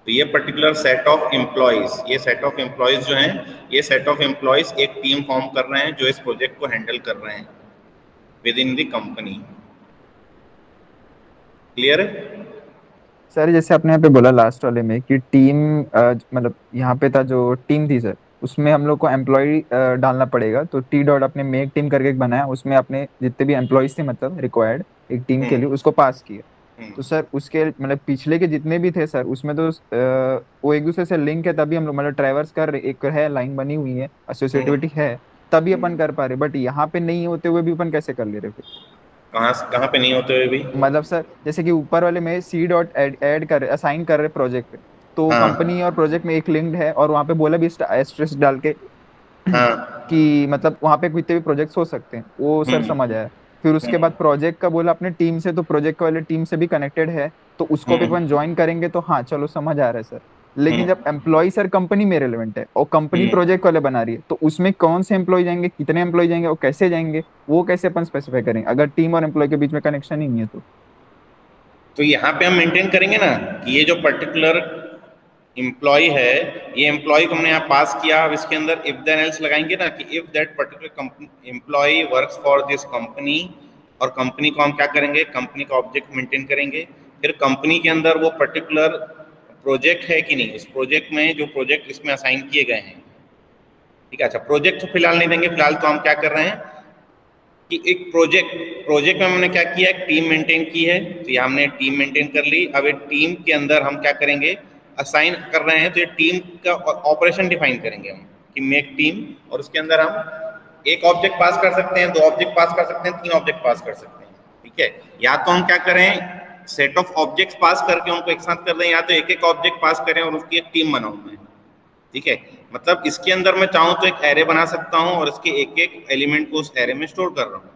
तो ये पर्टिकुलर सेट ऑफ एम्प्लॉयज, ये सेट ऑफ एम्प्लॉयज जो हैं, ये सेट ऑफ एम्प्लॉयज एक टीम फॉर्म कर रहे हैं जो इस प्रोजेक्ट को हैंडल कर रहे हैं with in the company, clear है सर? जैसे आपने यहाँ पे बोला लास्ट वाले में कि टीम मतलब यहाँ पे था जो टीम थी सर, उसमें हम लोग को एम्प्लॉय डालना पड़ेगा, तो टी डॉट अपने मेक टीम करके एक बनाया, उसमें आपने जितने भी एम्प्लॉयज थे मतलब रिक्वायर्ड एक टीम के लिए उसको पास किया। तो सर उसके मतलब पिछले के जितने भी थे सर उसमें तो वो एक दूसरे से लिंक है, तभी हम लोग मतलब ट्रैवर्स कर एक है लाइन बनी हुई है, एसोसिएटिविटी है, तभी अपन कर पा रहे, बट यहाँ पे नहीं होते हुए भी अपन कैसे कर ले रहे फिर? कहाँ पे नहीं होते हुए भी? मतलब सर जैसे कि ऊपर वाले में सी डॉट ऐड कर असाइन कर रहे प्रोजेक्ट पे, तो कंपनी हाँ और प्रोजेक्ट में एक लिंक्ड है, और वहाँ पे बोला भी एस्टेरिस्क डाल के हाँ कि मतलब वहाँ पे कितने भी प्रोजेक्ट्स हो सकते हैं, वो सर हम्म समझ आया। फिर उसके बाद प्रोजेक्ट का बोला अपने टीम से, तो प्रोजेक्ट वाले टीम से भी कनेक्टेड है, तो उसको भी हम्म अपन ज्वाइन करेंगे, तो हाँ चलो समझ आ रहा है सर। लेकिन हम्म जब एम्प्लॉय सर कंपनी में रेलेवेंट है और कंपनी हम्म। प्रोजेक्ट वाले बना रही है, तो उसमें कौन से एम्प्लॉय जाएंगे, कितने एम्प्लॉय जाएंगे और कैसे जाएंगे, वो कैसे अपन स्पेसिफाई करेंगे अगर टीम और एम्प्लॉय के बीच में कनेक्शन ही नहीं है? तो यहाँ पे हम मेंटेन करेंगे ना कि ये जो पर्टिकुलर एम्प्लॉय है, ये एम्प्लॉय को हमने यहाँ पास किया, अब इसके अंदर इफ देन एल्स लगाएंगे ना कि if that particular employee works for this company, और कंपनी को हम क्या करेंगे, कंपनी का ऑब्जेक्ट मेंटेन करेंगे। फिर कंपनी के अंदर वो पर्टिकुलर प्रोजेक्ट है कि नहीं, उस प्रोजेक्ट में जो प्रोजेक्ट इसमें असाइन किए गए हैं, ठीक है। अच्छा, प्रोजेक्ट तो फिलहाल नहीं देंगे, फिलहाल तो हम क्या कर रहे हैं कि एक प्रोजेक्ट में हमने क्या किया, एक टीम मेंटेन की है, तो ये हमने टीम मेंटेन कर ली। अब एक टीम के अंदर हम क्या करेंगे, असाइन कर रहे हैं, तो ये टीम का ऑपरेशन डिफाइन करेंगे हम कि मेक टीम, और उसके अंदर हम एक ऑब्जेक्ट पास कर सकते हैं, 2 ऑब्जेक्ट पास कर सकते हैं, 3 ऑब्जेक्ट पास कर सकते हैं, ठीक है। या तो हम क्या करें, सेट ऑफ ऑब्जेक्ट्स पास करके उनको एक साथ कर दें, या तो एक एक ऑब्जेक्ट पास करें और उसकी एक टीम बनाऊं मैं, ठीक है। मतलब इसके अंदर मैं चाहूँ तो एक एरे बना सकता हूँ और इसके एक एक एलिमेंट को उस एरे में स्टोर कर रहा हूँ,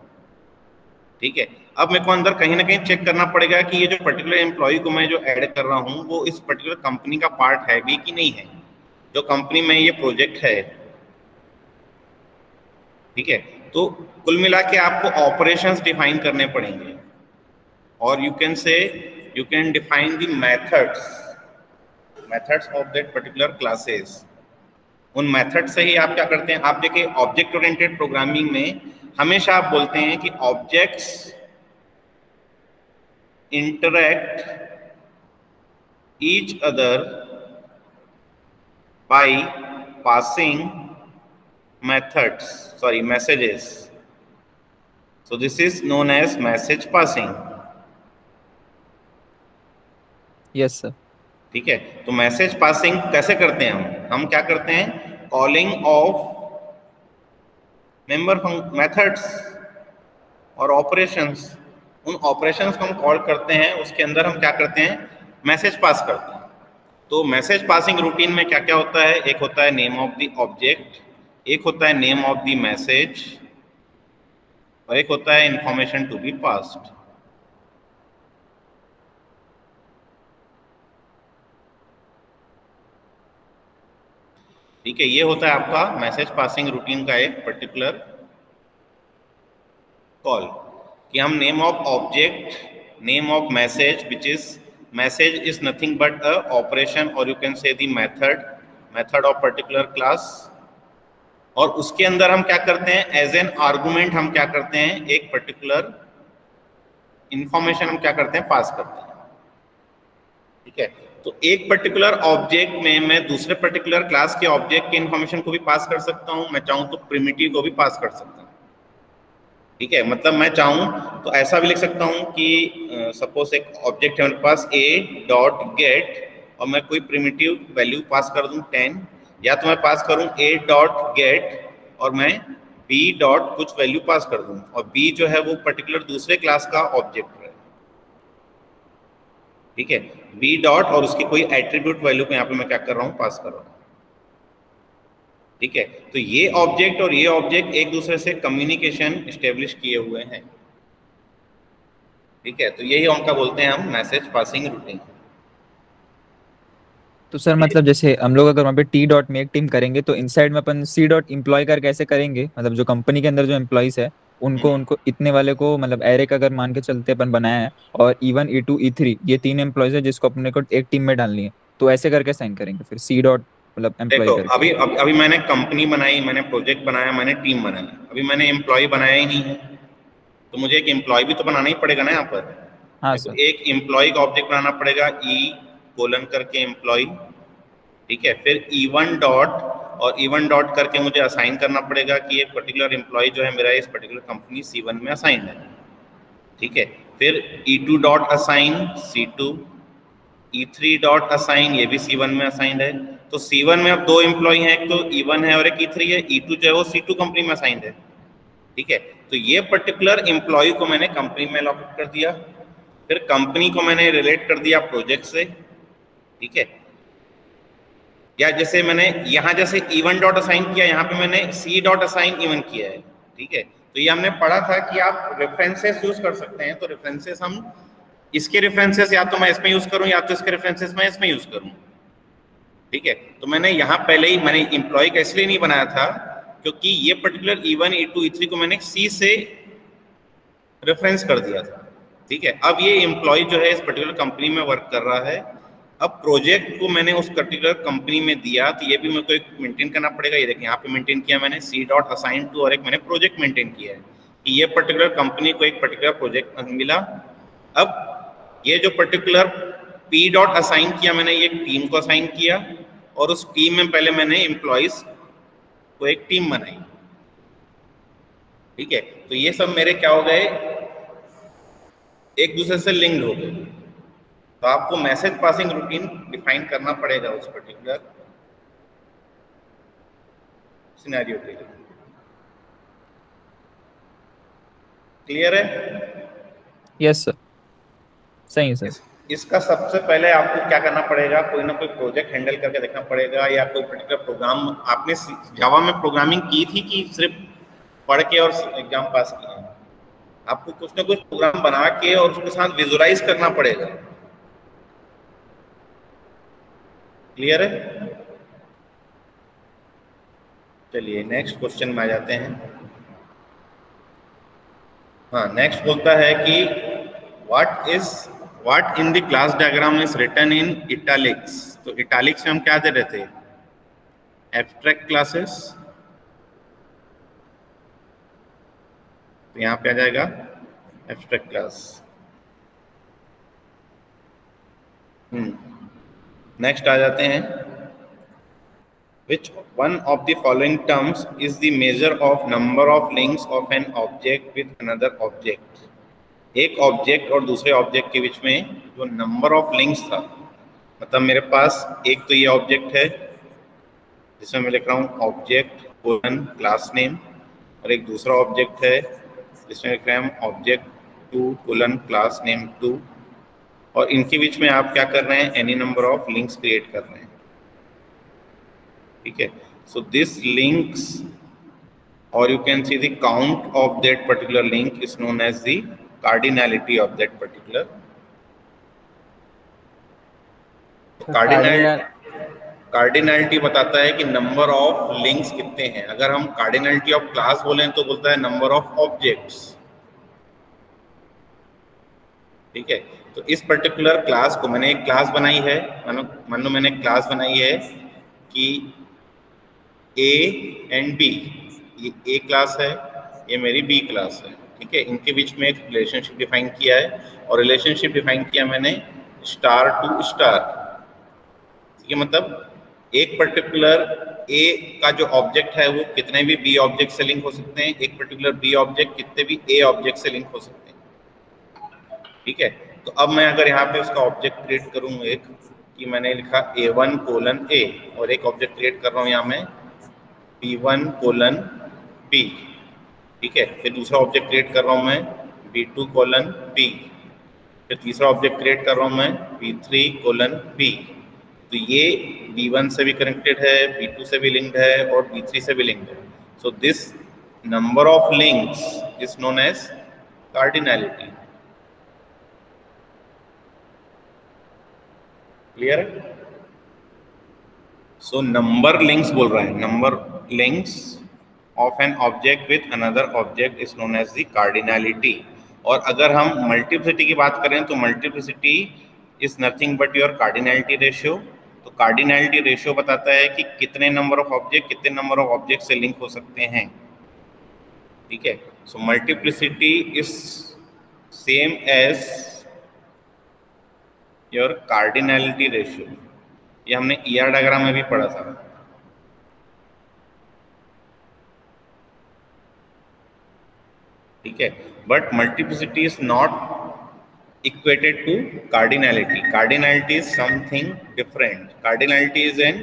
ठीक है। अब मेरे को अंदर कहीं ना कहीं चेक करना पड़ेगा कि ये जो पर्टिकुलर एम्प्लॉय को मैं जो ऐड कर रहा हूँ वो इस पर्टिकुलर कंपनी का पार्ट है भी कि नहीं है, जो कंपनी में ये प्रोजेक्ट है, ठीक है। तो कुल मिला के आपको ऑपरेशंस डिफाइन करने पड़ेंगे, और you can define the methods of that particular classes. उन मेथड से ही आप क्या करते हैं, आप देखिए ऑब्जेक्ट ओरिएंटेड प्रोग्रामिंग में हमेशा आप बोलते हैं कि objects interact each other by passing messages, so this is known as message passing. Yes sir. ठीक है, तो मैसेज पासिंग कैसे करते हैं हम क्या करते हैं, कॉलिंग ऑफ मेंबर मेथड्स और ऑपरेशंस। उन ऑपरेशंस को हम कॉल करते हैं, उसके अंदर हम क्या करते हैं, मैसेज पास करते हैं। तो मैसेज पासिंग रूटीन में क्या क्या होता है, एक होता है नेम ऑफ द ऑब्जेक्ट, एक होता है नेम ऑफ द मैसेज, और एक होता है इंफॉर्मेशन टू बी पास्ड। ठीक है, ये होता है आपका मैसेज पासिंग रूटीन का एक पर्टिकुलर कॉल, कि हम name of object, name of message, which is message is nothing but a operation, और you can say the method of particular class, और उसके अंदर हम क्या करते हैं, एज एन आर्गुमेंट हम क्या करते हैं, एक पर्टिकुलर इंफॉर्मेशन हम क्या करते हैं, पास करते हैं। ठीक है, तो एक पर्टिकुलर ऑब्जेक्ट में मैं दूसरे पर्टिकुलर क्लास के ऑब्जेक्ट के इंफॉर्मेशन को भी पास कर सकता हूं, मैं चाहूं तो प्रिमिटिव को भी पास कर सकता हूं। ठीक है, मतलब मैं चाहूं तो ऐसा भी लिख सकता हूं कि सपोज एक ऑब्जेक्ट है मेरे पास a डॉट गेट, और मैं कोई प्रिमिटिव वैल्यू पास कर दूं 10, या तो मैं पास करूं a डॉट गेट और मैं b डॉट कुछ वैल्यू पास कर दूं, और b जो है वो पर्टिकुलर दूसरे क्लास का ऑब्जेक्ट है। ठीक है, b डॉट और उसकी कोई एट्रीब्यूट वैल्यू को यहाँ पे मैं क्या कर रहा हूँ, पास कर रहा हूँ। ठीक है, तो ये ऑब्जेक्ट और ये ऑब्जेक्ट एक दूसरे से कम्युनिकेशन एस्टेब्लिश किए हुए हैं। ठीक है, तो यही उनका बोलते हैं हम मैसेज पासिंग रूटीन। तो सर मतलब जैसे हम लोग अगर वहाँ पे टी डॉट मेक टीम करेंगे तो इनसाइड में अपन सी डॉट इम्प्लॉय कर कैसे करेंगे, मतलब जो कंपनी के अंदर जो एम्प्लॉइज है उनको इतने वाले को, मतलब एरे का अगर मान के चलते अपन बनाया है, और E1 E2 E3 ये 3 एम्प्लॉइज है जिसको अपने को एक टीम में डालनी है, तो ऐसे करके साइन करेंगे फिर सी डॉट मतलब एम्प्लॉय देखो करके। अभी मैंने कंपनी बनाई, मैंने प्रोजेक्ट बनाया, मैंने टीम बनाया, अभी मैंने एम्प्लॉय बनाया ही नहीं है, तो मुझे एक एम्प्लॉय भी तो बनाना ही पड़ेगा ना यहाँ पर। हाँ तो सर। एक एम्प्लॉय का ऑब्जेक्ट बनाना पड़ेगा, E : करके एम्प्लॉय। ठीक है, फिर E1 डॉट और E1 डॉट करके मुझे असाइन करना पड़ेगा कि एक पर्टिकुलर एम्प्लॉय जो है मेरा इस पर्टिकुलर कंपनी C1 में असाइन है। ठीक है, फिर E2 dot assign C2, E3 dot assign, ये भी C1 में असाइंड है, तो C1 में अब 2 एम्प्लॉय हैं, एक तो E1 है और एक E3 है। E2 जो है वो C2 कंपनी में असाइंड है, ठीक है। तो ये पर्टिकुलर एम्प्लॉय को मैंने कंपनी में अलॉकेट कर दिया, फिर कंपनी को मैंने रिलेट कर दिया प्रोजेक्ट से, ठीक है। या जैसे मैंने यहाँ जैसे E1 डॉट असाइन किया, यहाँ पे मैंने C डॉट असाइन E1 किया है, ठीक है। तो ये हमने पढ़ा था कि आप रेफरेंसेस यूज कर सकते हैं। तो रेफरेंसेस हम इसके रेफरेंसेस या तो मैं इसमें यूज करूं या तो इसके रेफरेंसेस मैं इसमें यूज करूं, ठीक है। तो मैंने यहाँ पहले ही मैंने एम्प्लॉय का इसलिए नहीं बनाया था क्योंकि ये पर्टिकुलर E1, E2, E3 को मैंने C से रेफरेंस कर दिया था, ठीक है। अब ये एम्प्लॉय जो है इस पर्टिकुलर कंपनी में वर्क कर रहा है। अब प्रोजेक्ट को मैंने उस पर्टिकुलर कंपनी में दिया, तो ये भी मेरे को एक मेंटेन करना पड़ेगा। ये देखिए यहाँ पे मेंटेन किया मैंने C डॉट असाइन टू, और एक मैंने प्रोजेक्ट मेंटेन किया है कि ये पर्टिकुलर कंपनी को एक पर्टिकुलर प्रोजेक्ट मिला। अब ये जो पर्टिकुलर P डॉट असाइन किया मैंने, ये टीम को असाइन किया, और उस टीम में पहले मैंने एम्प्लॉइज को एक टीम बनाई, ठीक है। तो ये सब मेरे क्या हो गए, एक दूसरे से लिंक्ड हो गए। तो आपको मैसेज पासिंग रूटीन डिफाइन करना पड़ेगा उस पर्टिकुलर सिनेरियो के लिए। क्लियर है? यस सर, सही है सर। इसका सबसे पहले आपको क्या करना पड़ेगा, कोई ना कोई प्रोजेक्ट हैंडल करके देखना पड़ेगा, या कोई पर्टिकुलर प्रोग्राम आपने जावा में प्रोग्रामिंग की थी कि सिर्फ पढ़ के और एग्जाम पास किया। आपको कुछ ना कुछ प्रोग्राम बना के और उसके साथ विजुअलाइज करना पड़ेगा। क्लियर है? चलिए नेक्स्ट क्वेश्चन में आ जाते हैं। हाँ, नेक्स्ट बोलता है कि what in the class diagram is written in italics. तो इटैलिक्स में हम क्या दे रहे थे, एब्स्ट्रैक्ट क्लासेस। तो यहाँ पे आ जाएगा एब्स्ट्रैक्ट क्लास। नेक्स्ट आ जाते हैं, which one of the following terms is the measure of number of links of an object with another object। एक ऑब्जेक्ट और दूसरे ऑब्जेक्ट के बीच में जो नंबर ऑफ लिंक्स था, मतलब मेरे पास एक तो ये ऑब्जेक्ट है जिसमें मैं लिख रहा हूँ ऑब्जेक्ट कोलन क्लास नेम, और एक दूसरा ऑब्जेक्ट है जिसमें लिख रहे हैं object two colon class name 2, और इनके बीच में आप क्या कर रहे हैं, any number of links create कर रहे हैं, ठीक है। सो दिस लिंक्स, और you can see the count of that particular link is known as the cardinality of that particular. Cardinality बताता है कि नंबर ऑफ लिंक्स कितने हैं। अगर हम कार्डिनैलिटी ऑफ क्लास बोलें तो बोलता है नंबर ऑफ ऑब्जेक्ट्स, ठीक है। तो इस पर्टिकुलर क्लास को मैंने एक क्लास बनाई है, मान लो मैंने एक क्लास बनाई है कि A एंड B, ये A क्लास है, ये मेरी B क्लास है, ठीक है। इनके बीच में एक रिलेशनशिप डिफाइन किया है, और रिलेशनशिप डिफाइन किया मैंने स्टार टू स्टार, ठीक है। मतलब एक पर्टिकुलर A का जो ऑब्जेक्ट है वो कितने भी B ऑब्जेक्ट से लिंक हो सकते हैं, एक पर्टिकुलर B ऑब्जेक्ट कितने भी A ऑब्जेक्ट से लिंक हो सकते हैं, ठीक है। तो अब मैं अगर यहाँ पे उसका ऑब्जेक्ट क्रिएट करूँ एक, कि मैंने लिखा A1 कोलन A, और एक ऑब्जेक्ट क्रिएट कर रहा हूँ यहाँ मैं B1 कोलन B, ठीक है। फिर दूसरा ऑब्जेक्ट क्रिएट कर रहा हूँ मैं B2 कोलन B, फिर तीसरा ऑब्जेक्ट क्रिएट कर रहा हूँ मैं B3 कोलन B। तो ये B1 से भी कनेक्टेड है, B2 से भी लिंक्ड है, और B3 से भी लिंक्ड है। So this number of links is known as cardinality. Clear? So number links बोल रहा है, number links of an object with another object is known as the cardinality. और अगर हम मल्टीप्लिसिटी की बात करें तो multiplicity is nothing but your cardinality ratio. तो कार्डिनैलिटी रेशियो बताता है कि कितने नंबर ऑफ ऑब्जेक्ट कितने नंबर ऑफ ऑब्जेक्ट से लिंक हो सकते हैं, ठीक है। सो multiplicity is same as your cardinality ratio. ये हमने ER डायग्राम में भी पढ़ा था, ठीक है। But multiplicity is not equated to cardinality. Cardinality is something different. Cardinality is an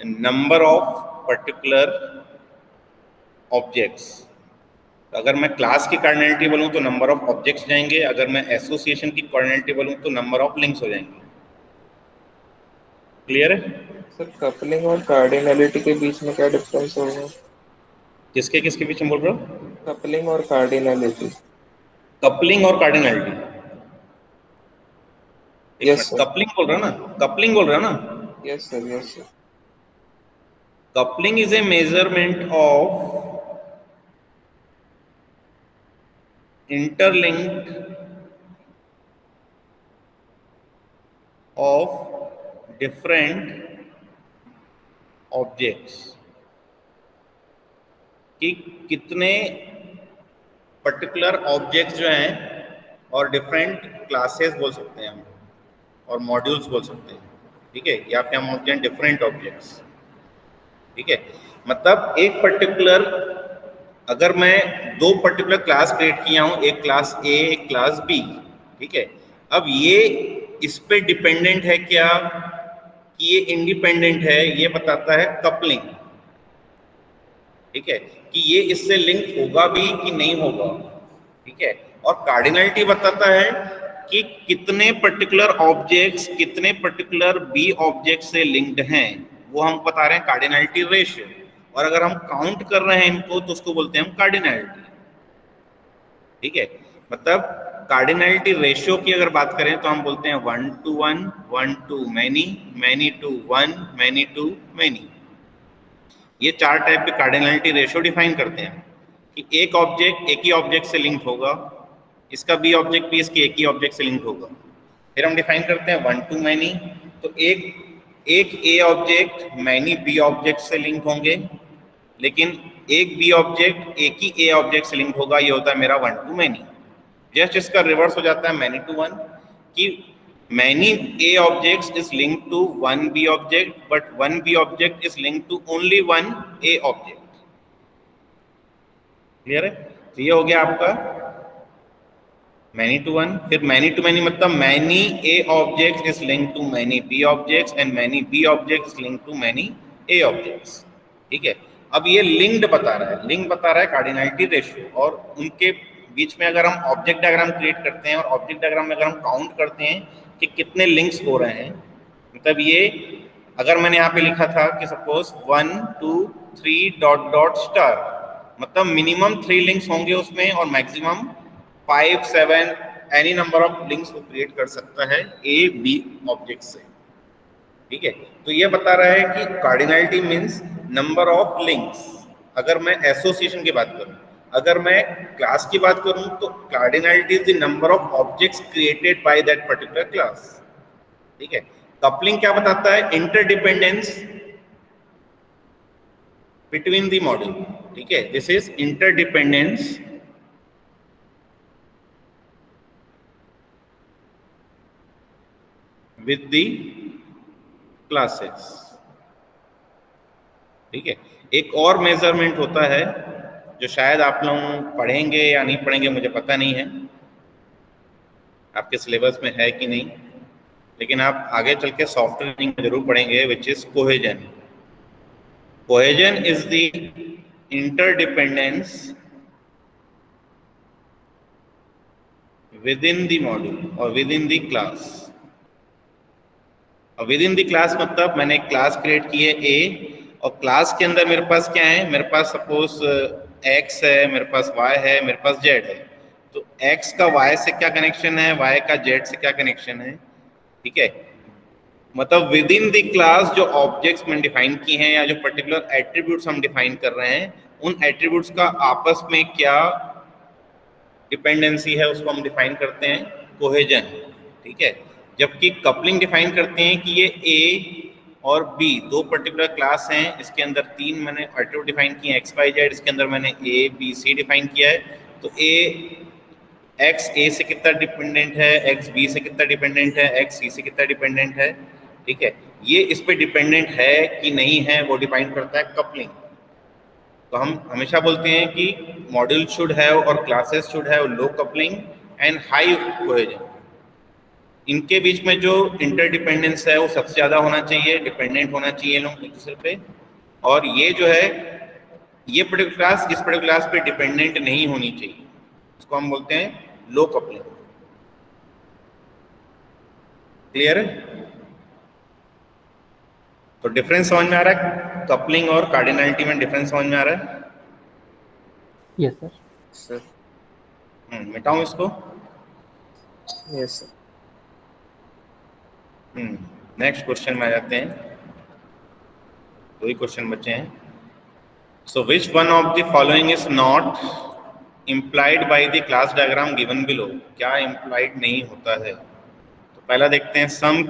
number of particular objects. अगर मैं क्लास की कार्डिनलिटी बोलूँ तो नंबर ऑफ ऑब्जेक्ट्स जाएंगे, अगर मैं एसोसिएशन की कार्डिनलिटी बोलूँ तो नंबर ऑफ लिंक्स हो जाएंगे। क्लियर है? सर कपलिंग और कार्डिनलिटी के बीच में क्या डिफरेंस होगा? किसके किसके बीच में बोल रहे हो? कपलिंग और कार्डिनलिटी। कपलिंग और कार्डिनलिटी, यस सर। कपलिंग बोल रहे हो ना? कपलिंग बोल रहे हो ना? Yes sir, yes sir. Coupling is a measurement of interlinked of different objects कि कितने पर्टिकुलर ऑब्जेक्ट्स जो हैं और डिफरेंट क्लासेस बोल सकते हैं हम और मॉड्यूल्स बोल सकते हैं, ठीक है, या फिर हम बोलते हैं डिफरेंट ऑब्जेक्ट्स, ठीक है। मतलब एक पर्टिकुलर, अगर मैं दो पर्टिकुलर क्लास क्रिएट किया हूं, एक क्लास ए एक क्लास बी, ठीक है, अब ये इस पे डिपेंडेंट है क्या कि ये इंडिपेंडेंट है, ये बताता है कपलिंग, ठीक है, कि ये इससे लिंक होगा भी कि नहीं होगा, ठीक है। और कार्डिनलिटी बताता है कि कितने पर्टिकुलर ऑब्जेक्ट्स कितने पर्टिकुलर बी ऑब्जेक्ट से लिंक्ड हैं, वो हम बता रहे हैं कार्डिनलिटी रेशियो। और अगर हम काउंट कर रहे हैं इनको तो उसको बोलते हैं हम कार्डिनलिटी, ठीक है। मतलब कार्डिनलिटी रेशियो की अगर बात करें तो हम बोलते हैं 1 to 1, 1 to many, many to 1, many to many। ये चार टाइप के कार्डिनलिटी रेशियो डिफाइन करते हैं कि एक ऑब्जेक्ट एक ही ऑब्जेक्ट से लिंक होगा, इसका बी ऑब्जेक्ट भी इसके एक ही ऑब्जेक्ट से लिंक होगा। फिर हम डिफाइन करते हैं 1 to many, तो एक A object many B object से लिंक होंगे, लेकिन एक बी ऑब्जेक्ट एक ही ए ऑब्जेक्ट से लिंक होगा, ये होता है मेरा 1 to many। जस्ट इसका रिवर्स हो जाता है मैनी टू 1 कि many A objects is link to 1 B object, but 1 B object is link to only 1 A object. Clear है? तो ये हो गया आपका मैनी टू 1। फिर मैनी टू मैनी मतलब many A objects is link to many B objects and many B objects link to many A objects, ठीक है। अब ये लिंक्ड बता रहा है, लिंक बता रहा है कार्डिनलिटी रेशियो, और उनके बीच में अगर हम ऑब्जेक्ट डायग्राम क्रिएट करते हैं और ऑब्जेक्ट डायग्राम में अगर हम काउंट करते हैं कि कितने लिंक्स हो रहे हैं, मतलब ये अगर मैंने यहाँ पे लिखा था कि सपोज 1 2 3 डॉट डॉट स्टार, मतलब मिनिमम 3 लिंक्स होंगे उसमें और maximum 5 7 any number of links वो क्रिएट कर सकता है ए बी ऑब्जेक्ट से, ठीक है। तो ये बता रहा है कि cardinality means number of links. अगर मैं एसोसिएशन की बात करूं, अगर मैं क्लास की बात करूं तो cardinality is the number of objects created by that particular class, ठीक है। कपलिंग क्या बताता है? इंटरडिपेंडेंस बिटवीन द मॉड्यूल, ठीक है। This is interdependence with the classes, ठीक है। एक और मेजरमेंट होता है जो शायद आप लोग पढ़ेंगे या नहीं पढ़ेंगे मुझे पता नहीं है, आपके सिलेबस में है कि नहीं, लेकिन आप आगे चल के सॉफ्टवेयर में जरूर पढ़ेंगे, which is cohesion. Cohesion is the interdependence with in the module और विद इन द क्लास। और विद इन द क्लास मतलब मैंने एक क्लास क्रिएट की है ए, और क्लास के अंदर मेरे पास क्या है, मेरे पास सपोज x है, मेरे पास y है, मेरे पास z है। तो x का y से क्या कनेक्शन है, y का z से क्या कनेक्शन है, ठीक है। मतलब विद इन द क्लास जो ऑब्जेक्ट्स मैंने डिफाइन की हैं या जो पर्टिकुलर एट्रीब्यूट्स हम डिफाइन कर रहे हैं, उन एट्रीब्यूट्स का आपस में क्या डिपेंडेंसी है उसको हम डिफाइन करते हैं कोहेजन, ठीक है। जबकि कपलिंग डिफाइन करते हैं कि ये A और B दो पर्टिकुलर क्लास हैं, इसके अंदर 3 मैंने एट्रीब्यूट डिफाइन किए हैं x y z, इसके अंदर मैंने A B C डिफाइन किया है। तो x A से कितना डिपेंडेंट है, x B से कितना डिपेंडेंट है, x C से कितना डिपेंडेंट है, ठीक है। ये इस पे डिपेंडेंट है कि नहीं है वो डिफाइन करता है कपलिंग। तो हम हमेशा बोलते हैं कि मॉड्यूल शुड हैव और classes should have low coupling and high cohesion, इनके बीच में जो इंटरडिपेंडेंस है वो सबसे ज़्यादा होना चाहिए, डिपेंडेंट होना चाहिए लोग एक दूसरे पे, और ये जो है ये पर्टिकुलर क्लास इस पर्टिकुलर क्लास पे डिपेंडेंट नहीं होनी चाहिए, इसको हम बोलते हैं लो कपलिंग। क्लियर है? तो डिफरेंस समझ में आ रहा है? कपलिंग और कार्डिनलिटी में डिफरेंस समझ में आ रहा है? Yes sir. सर मिटाऊं इसको? Yes sir. नेक्स्ट क्वेश्चन में आ जाते हैं, दो ही क्वेश्चन बचे हैं। So which one of the following is not implied by the class diagram given below? क्या इम्प्लाइड नहीं होता है? तो पहला देखते हैं, some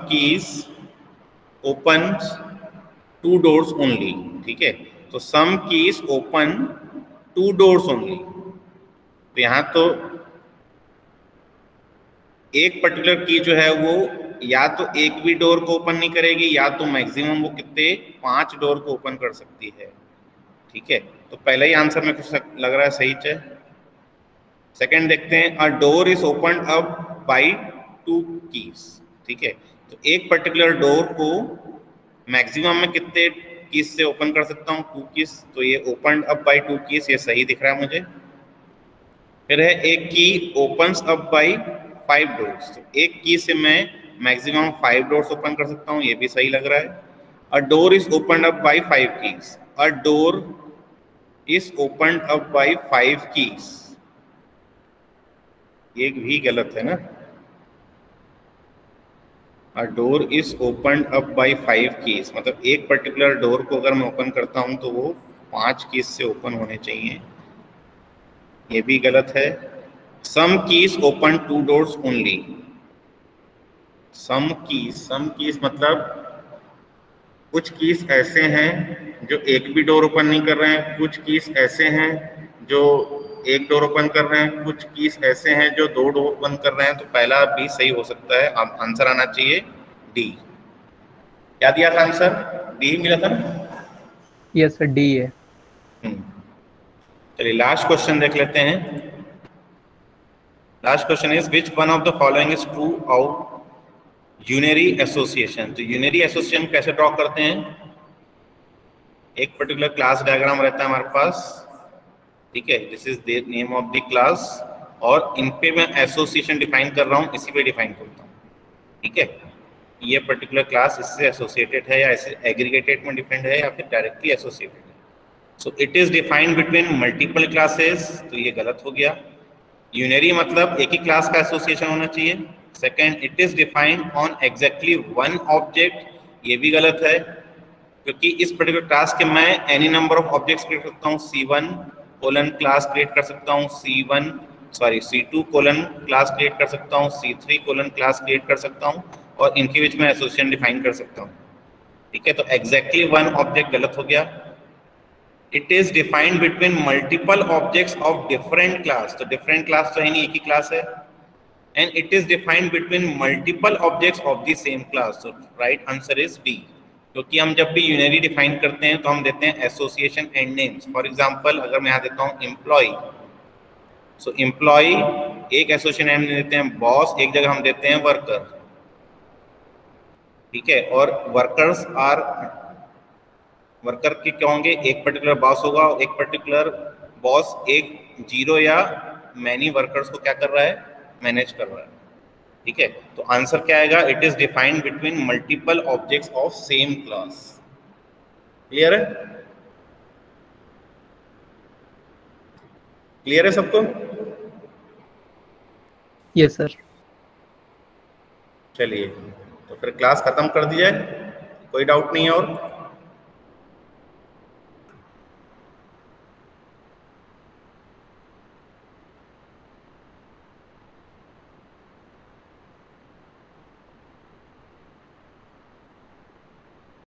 keys open 2 doors only. ठीक है, तो some keys open 2 doors only. तो यहाँ तो एक पर्टिकुलर की जो है वो या तो एक भी डोर को ओपन नहीं करेगी, या तो मैक्सिमम वो कितने 5 डोर को ओपन कर सकती है। ठीक है, तो पहले ही आंसर में कुछ लग रहा है सही है। सेकंड देखते हैं, अ door is open up by 2 keys। ठीक है, तो एक पर्टिकुलर डोर को मैक्सिमम में कितने कीज से ओपन कर सकता हूँ? 2 keys। तो ये ओपन अप बाय 2 keys, ये सही दिख रहा है मुझे। फिर है एक की ओपन्स अप बाय 5 doors। तो एक की से मैं मैक्सिमम 5 doors ओपन कर सकता हूँ, ये भी सही लग रहा है। अ door is open up by 5 keys। A door is open up by 5 keys, ये भी गलत है ना। अ door is open up by 5 keys, मतलब एक पर्टिकुलर डोर को अगर मैं ओपन करता हूं तो वो 5 keys से ओपन होने चाहिए, ये भी गलत है। Some keys open 2 doors only. Some keys मतलब कुछ कीज ऐसे हैं जो एक भी डोर ओपन नहीं कर रहे हैं, कुछ कीज ऐसे हैं जो एक डोर ओपन कर रहे हैं, कुछ कीज ऐसे हैं जो 2 डोर ओपन कर रहे हैं। तो पहला भी सही हो सकता है, आंसर आना चाहिए डी। क्या दिया था आंसर? डी मिला था ना? यस सर, डी है। चलिए लास्ट क्वेश्चन देख लेते हैं। Last question is which one of the following is true out unary association. तो यूनरी एसोसिएशन कैसे ड्रॉ करते हैं? एक पर्टिकुलर क्लास डायग्राम रहता है हमारे पास, ठीक है, this is the name of the class, और इन पे मैं एसोसिएशन डिफाइन कर रहा हूँ, इसी पे डिफाइन करता हूँ। ठीक है, ये पर्टिकुलर क्लास इससे एसोसिएटेड है या ऐसे एग्रीगेटेड में डिपेंड है या फिर डायरेक्टली एसोसिएटेड है। So it is defined between multiple classes, तो ये गलत हो गया। यूनरी मतलब एक ही क्लास का एसोसिएशन होना चाहिए। Second, it is defined on exactly 1 object, ये भी गलत है, क्योंकि इस पर्टिकुलर क्लास के मैं any number of objects create करता हूँ। C1 कोलन क्लास क्रिएट कर सकता हूँ, C2 कोलन क्लास क्रिएट कर सकता हूँ, C3 कोलन क्लास क्रिएट कर सकता हूँ, और इनके बीच में एसोसिएशन डिफाइन कर सकता हूँ। ठीक है, तो एग्जैक्टली 1 ऑब्जेक्ट गलत हो गया। It is defined between multiple objects of different class, तो डिफरेंट क्लास तो है नहीं, एक ही क्लास है। And it is defined between multiple objects of the same class, तो राइट आंसर इज बी। क्योंकि हम जब भी यूनरी डिफाइन करते हैं तो हम देते हैं association and names. For example अगर मैं यहाँ देता हूँ एम्प्लॉय, सो एम्प्लॉय एक एसोसिएशन नेम देते हैं, बॉस एक जगह हम देते हैं वर्कर। ठीक है, और वर्कर्स आर, वर्कर के क्या होंगे? एक पर्टिकुलर बॉस होगा और एक पर्टिकुलर बॉस एक 0 या मैनी वर्कर्स को क्या कर रहा है? मैनेज कर रहा है। ठीक है, तो आंसर क्या आएगा? It is defined between multiple objects of same class. Clear है? क्लियर है सबको? Yes sir. चलिए तो फिर क्लास खत्म कर दी जाए, कोई डाउट नहीं है और?